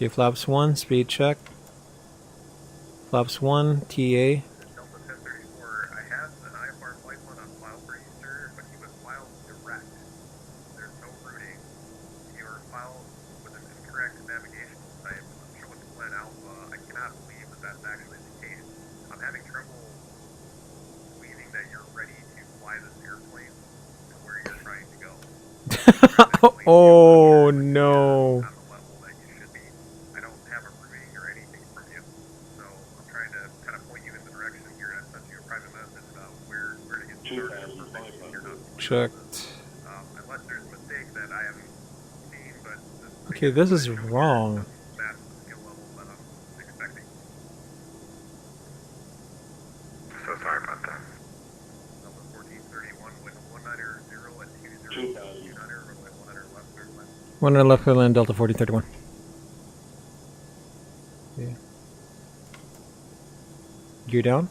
Speaker 1: Okay, flaps 1, speed check. Flaps 1, TA.
Speaker 2: Delta 1034, I have an IFR flight plan on file for you, sir, but he was filed direct. There's no routing. Your file with an incorrect navigation type, showing Glen Alpha. I cannot believe that that's actually the case. I'm having trouble believing that you're ready to fly this airplane to where you're trying to go.
Speaker 1: Oh no.
Speaker 2: On the level that you should be. I don't have a routing or anything from you. So I'm trying to kind of point you in the direction here and send you a private message about where to get started.
Speaker 1: Checked.
Speaker 2: Unless there's a mistake that I haven't seen, but
Speaker 1: Okay, this is wrong.
Speaker 2: that's the skill level that I'm expecting. So sorry about that. Number 1431, wind 190 at 20, 290 runway 100 left, clear to land.
Speaker 1: 1 left for land, Delta 4031. Okay. Gear down.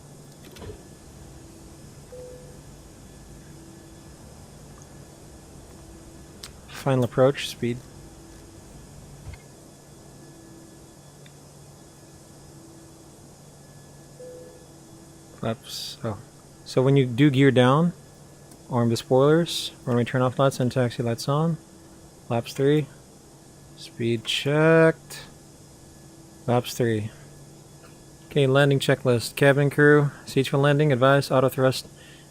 Speaker 1: Final approach, speed. Flaps. Oh. So when you do gear down, arm the spoilers, runway turn off lights and taxi lights on. Flaps 3. Speed checked. Flaps 3. Okay, landing checklist. Cabin crew, seats for landing, advice, auto thrust,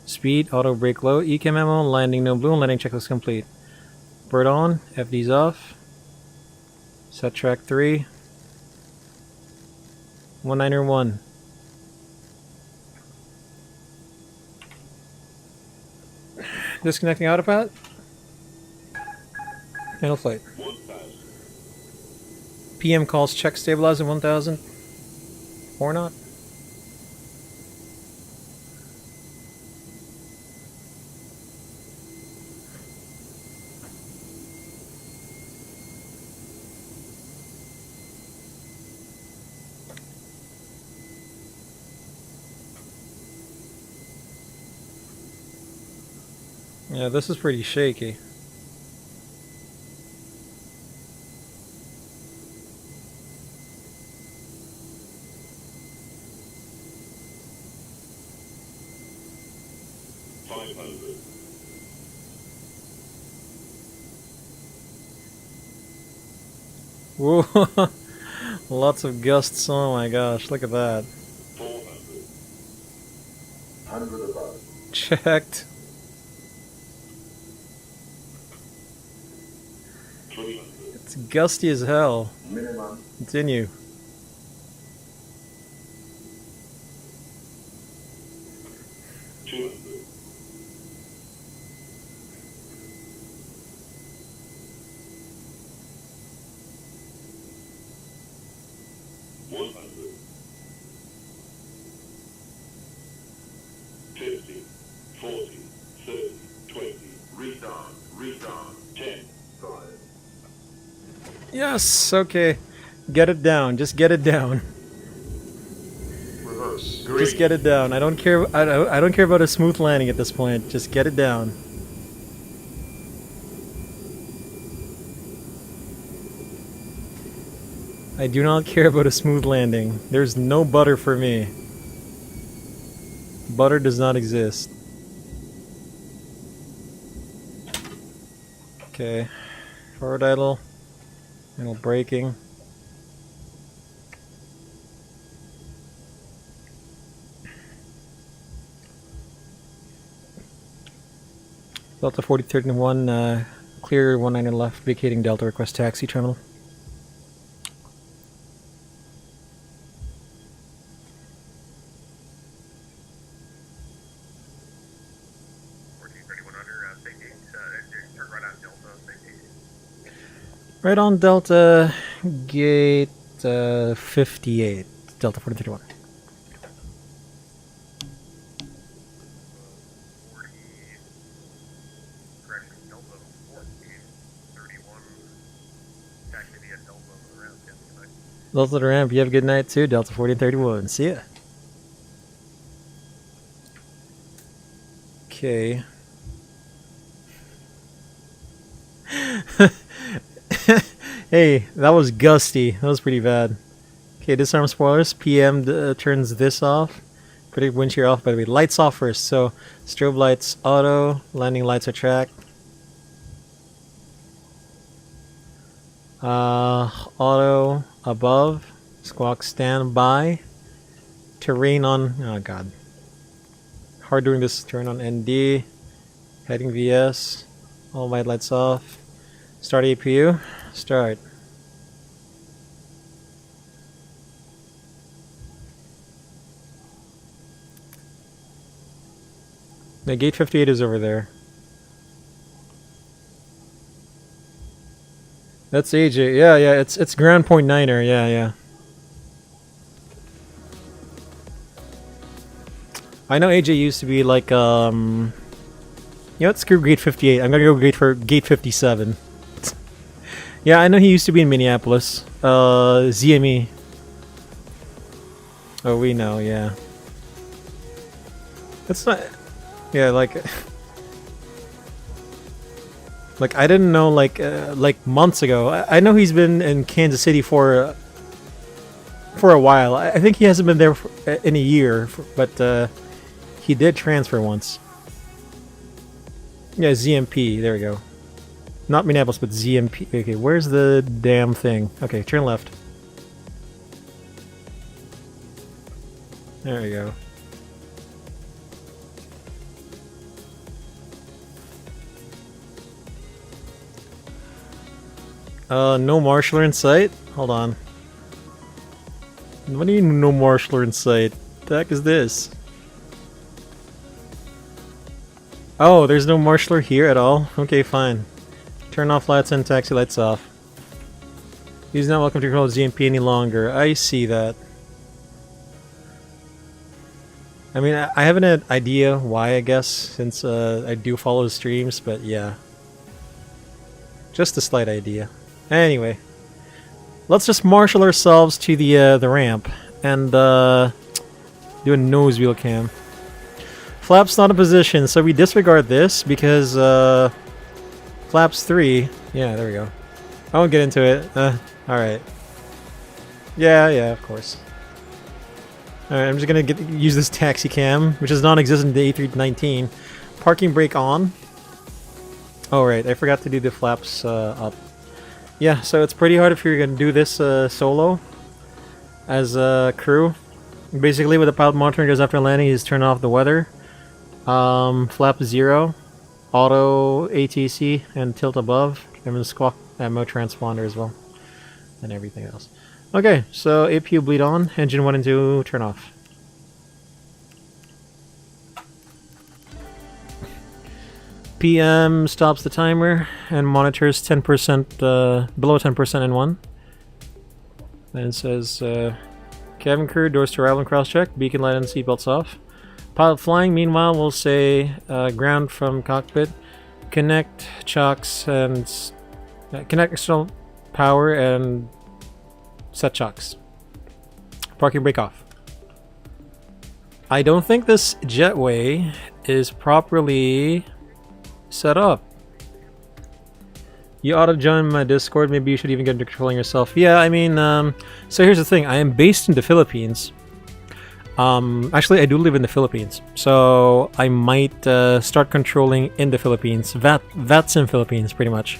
Speaker 1: speed, auto brake low, ECAM memo, landing no blue, landing checklist complete. Bird on, FD's off. Set track 3. 191. Disconnecting autopilot. Handle flight. PM calls check stabilizing 1000. Or not. Yeah, this is pretty shaky. Whoa, lots of gusts. Oh my gosh, look at that.
Speaker 3: 100 above.
Speaker 1: Checked.
Speaker 3: 300.
Speaker 1: It's gusty as hell.
Speaker 3: Minimum.
Speaker 1: Continue.
Speaker 3: 200. 100. 50, 40, 30, 20, restart, 10, 5.
Speaker 1: Yes, okay. Get it down. Just get it down.
Speaker 3: Reverse.
Speaker 1: Just get it down. I don't care. I don't care about a smooth landing at this point. Just get it down. I do not care about a smooth landing. There's no butter for me. Butter does not exist. Okay. Forward idle. Idle braking. Delta 4031, clear 190 left, vacating Delta, request taxi terminal. Right on Delta, gate 58, Delta 4031.
Speaker 2: 40, correction, Delta 1431, taxi via Delta on the ramp, yeah, good night.
Speaker 1: Delta to the ramp, you have a good night too, Delta 4031. See ya. Okay. Hey, that was gusty. That was pretty bad. Okay, disarm spoilers. PM turns this off. Predict wind shear off, by the way. Lights off first. So, strobe lights auto. Landing lights are tracked. Auto above. Squawk standby. Terrain on. Oh god. Hard doing this. Turn on ND. Heading VS. All white lights off. Start APU. Start. The gate 58 is over there. That's AJ. Yeah, yeah, it's ground point niner. Yeah, yeah. I know AJ used to be like you know what, screw gate 58. I'm gonna go gate 57. Yeah, I know he used to be in Minneapolis. ZME. Oh, we know, yeah. That's not... Yeah, like... like, I didn't know, like months ago. I know he's been in Kansas City for a while. I think he hasn't been there in a year, but he did transfer once. Yeah, ZMP, there we go. Not Minneapolis, but ZMP. Okay, where's the damn thing? Okay, turn left. There we go. No marshaller in sight? Hold on. What do you mean no marshaller in sight? What the heck is this? Oh, there's no marshaller here at all? Okay, fine. Turn off lights and taxi lights off. He's not welcome to control ZMP any longer. I see that. I mean, I have an idea why, I guess, since I do follow his streams, but yeah. Just a slight idea. Anyway. Let's just marshal ourselves to the ramp and do a nose wheel cam. Flaps not in position, so we disregard this because flaps 3. Yeah, there we go. I won't get into it. Alright. Yeah, of course. Alright, I'm just gonna use this taxi cam, which is non-existent in the A319. Parking brake on. Oh right, I forgot to do the flaps up. Yeah, so it's pretty hard if you're gonna do this solo as a crew. Basically, what the pilot monitoring does after landing is turn off the weather, flap 0, auto ATC, and tilt above, and then squawk ammo transponder as well, and everything else. Okay, so APU bleed on, engine 1 and 2 turn off. PM stops the timer and monitors 10% below 10% in 1. And it says cabin crew, doors to arrival and cross check, beacon light and seatbelts off. Pilot flying, meanwhile, will say ground from cockpit, connect chocks and connect external power and set chocks. Parking brake off. I don't think this jetway is properly set up. You ought to join my Discord. Maybe you should even get into controlling yourself. Yeah, I mean, so here's the thing. I am based in the Philippines. Actually, I do live in the Philippines. So I might start controlling in the Philippines. VATSIM Philippines, pretty much.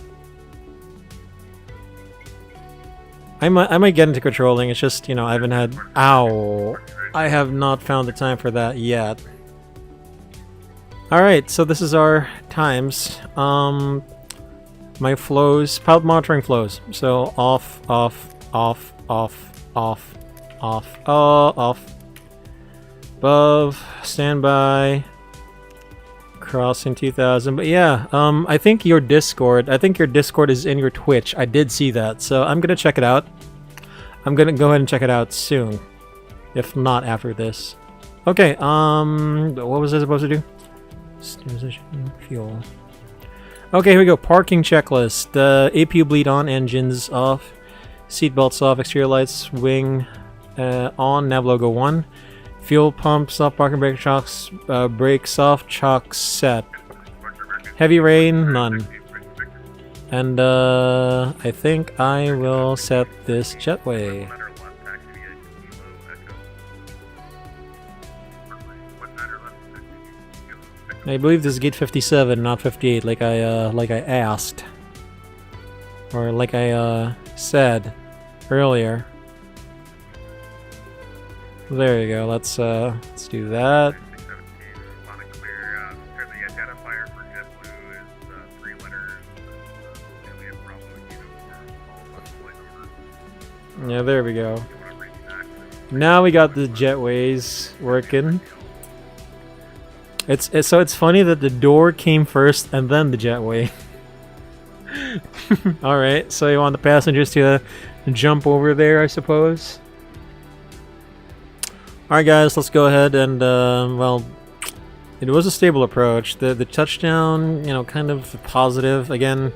Speaker 1: I might get into controlling. It's just, you know, I haven't had... Ow! I have not found the time for that yet. Alright, so this is our times. My flows, pilot monitoring flows. So off, off, off, off, off, off, off. Above, standby, crossing 2000. But yeah, I think your Discord is in your Twitch. I did see that, so I'm gonna check it out. I'm gonna go ahead and check it out soon, if not after this. Okay, what was I supposed to do? Stabilization, fuel. Okay, here we go. Parking checklist. The APU bleed on, engines off, seatbelts off, exterior lights, wing on, nav logo 1. Fuel pump, soft parking brake, chocks, brake soft, chocks set. Heavy rain, none. And I think I will set this jetway. I believe this is gate 57, not 58, like I asked, or like I said earlier. There you go. Let's do that. Yeah, there we go. Now we got the jetways working. So it's funny that the door came first and then the jetway. All right, so you want the passengers to jump over there, I suppose. All right, guys, let's go ahead and well, it was a stable approach. The touchdown, you know, kind of positive. Again,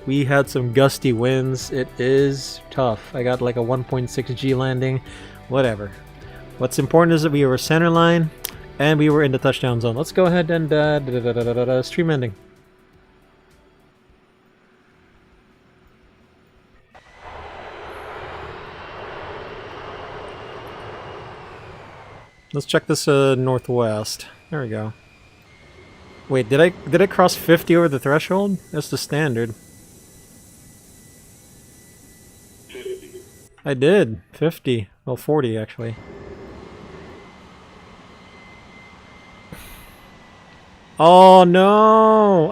Speaker 1: we had some gusty winds. It is tough. I got like a 1.6 G landing, whatever. What's important is that we were center line and we were in the touchdown zone. Let's go ahead and stream ending. Let's check this northwest. There we go. Wait, did I cross 50 over the threshold? That's the standard.
Speaker 3: 50.
Speaker 1: I did. 50. Well, 40 actually. Oh no!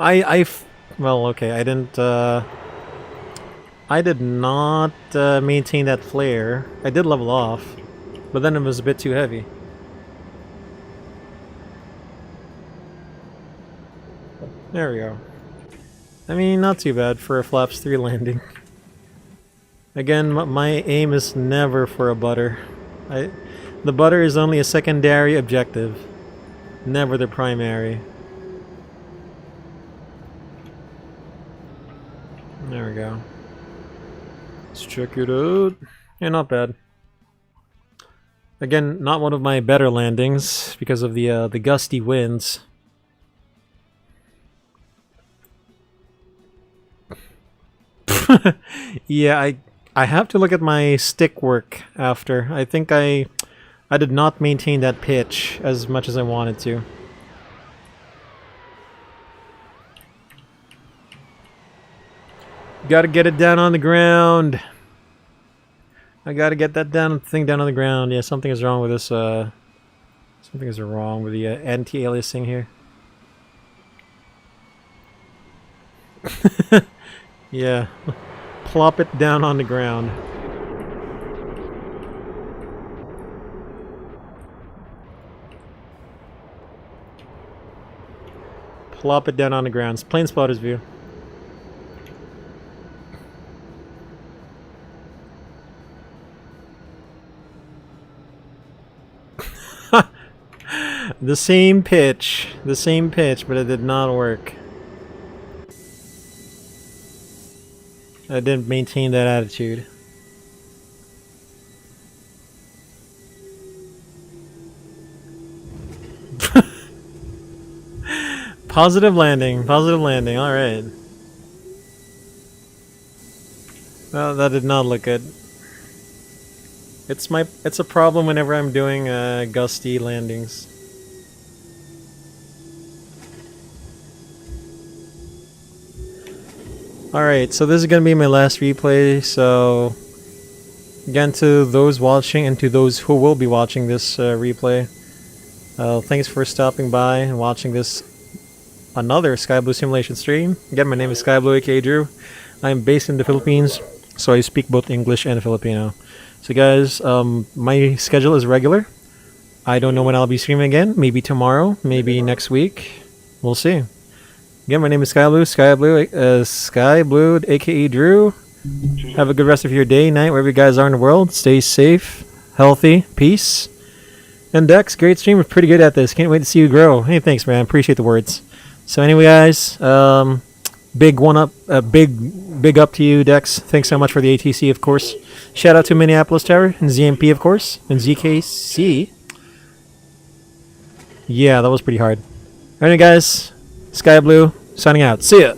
Speaker 1: Well, okay, I didn't I did not maintain that flare. I did level off, but then it was a bit too heavy. There we go. I mean, not too bad for a flaps 3 landing. Again, my aim is never for a butter. The butter is only a secondary objective, never the primary. There we go. Let's check it out. Yeah, not bad. Again, not one of my better landings because of the gusty winds. Yeah, I have to look at my stick work after. I think I did not maintain that pitch as much as I wanted to. Gotta get it down on the ground. I gotta get that thing down on the ground. Yeah, something is wrong with this. Something is wrong with the anti-aliasing here. Yeah, plop it down on the ground. Plop it down on the ground. It's plane spotter's view. The same pitch, but it did not work. I didn't maintain that attitude. Positive landing, alright. Well, that did not look good. It's a problem whenever I'm doing gusty landings. Alright, so this is going to be my last replay, so again, to those watching and to those who will be watching this replay, thanks for stopping by and watching this another SkyBloo simulation stream. Again, my name is SkyBloo, aka Drew. I am based in the Philippines, so I speak both English and Filipino. So guys, my schedule is regular. I don't know when I'll be streaming again, maybe tomorrow, maybe next week, we'll see. Again, my name is SkyBloo, aka Drew. Have a good rest of your day, night, wherever you guys are in the world. Stay safe, healthy, peace. And Dex, great streamer, pretty good at this. Can't wait to see you grow. Hey, thanks, man. Appreciate the words. So anyway, guys, big up to you, Dex. Thanks so much for the ATC, of course. Shout out to Minneapolis Tower and ZMP, of course, and ZKC. Yeah, that was pretty hard. Alright, guys. SkyBloo, signing out. See ya!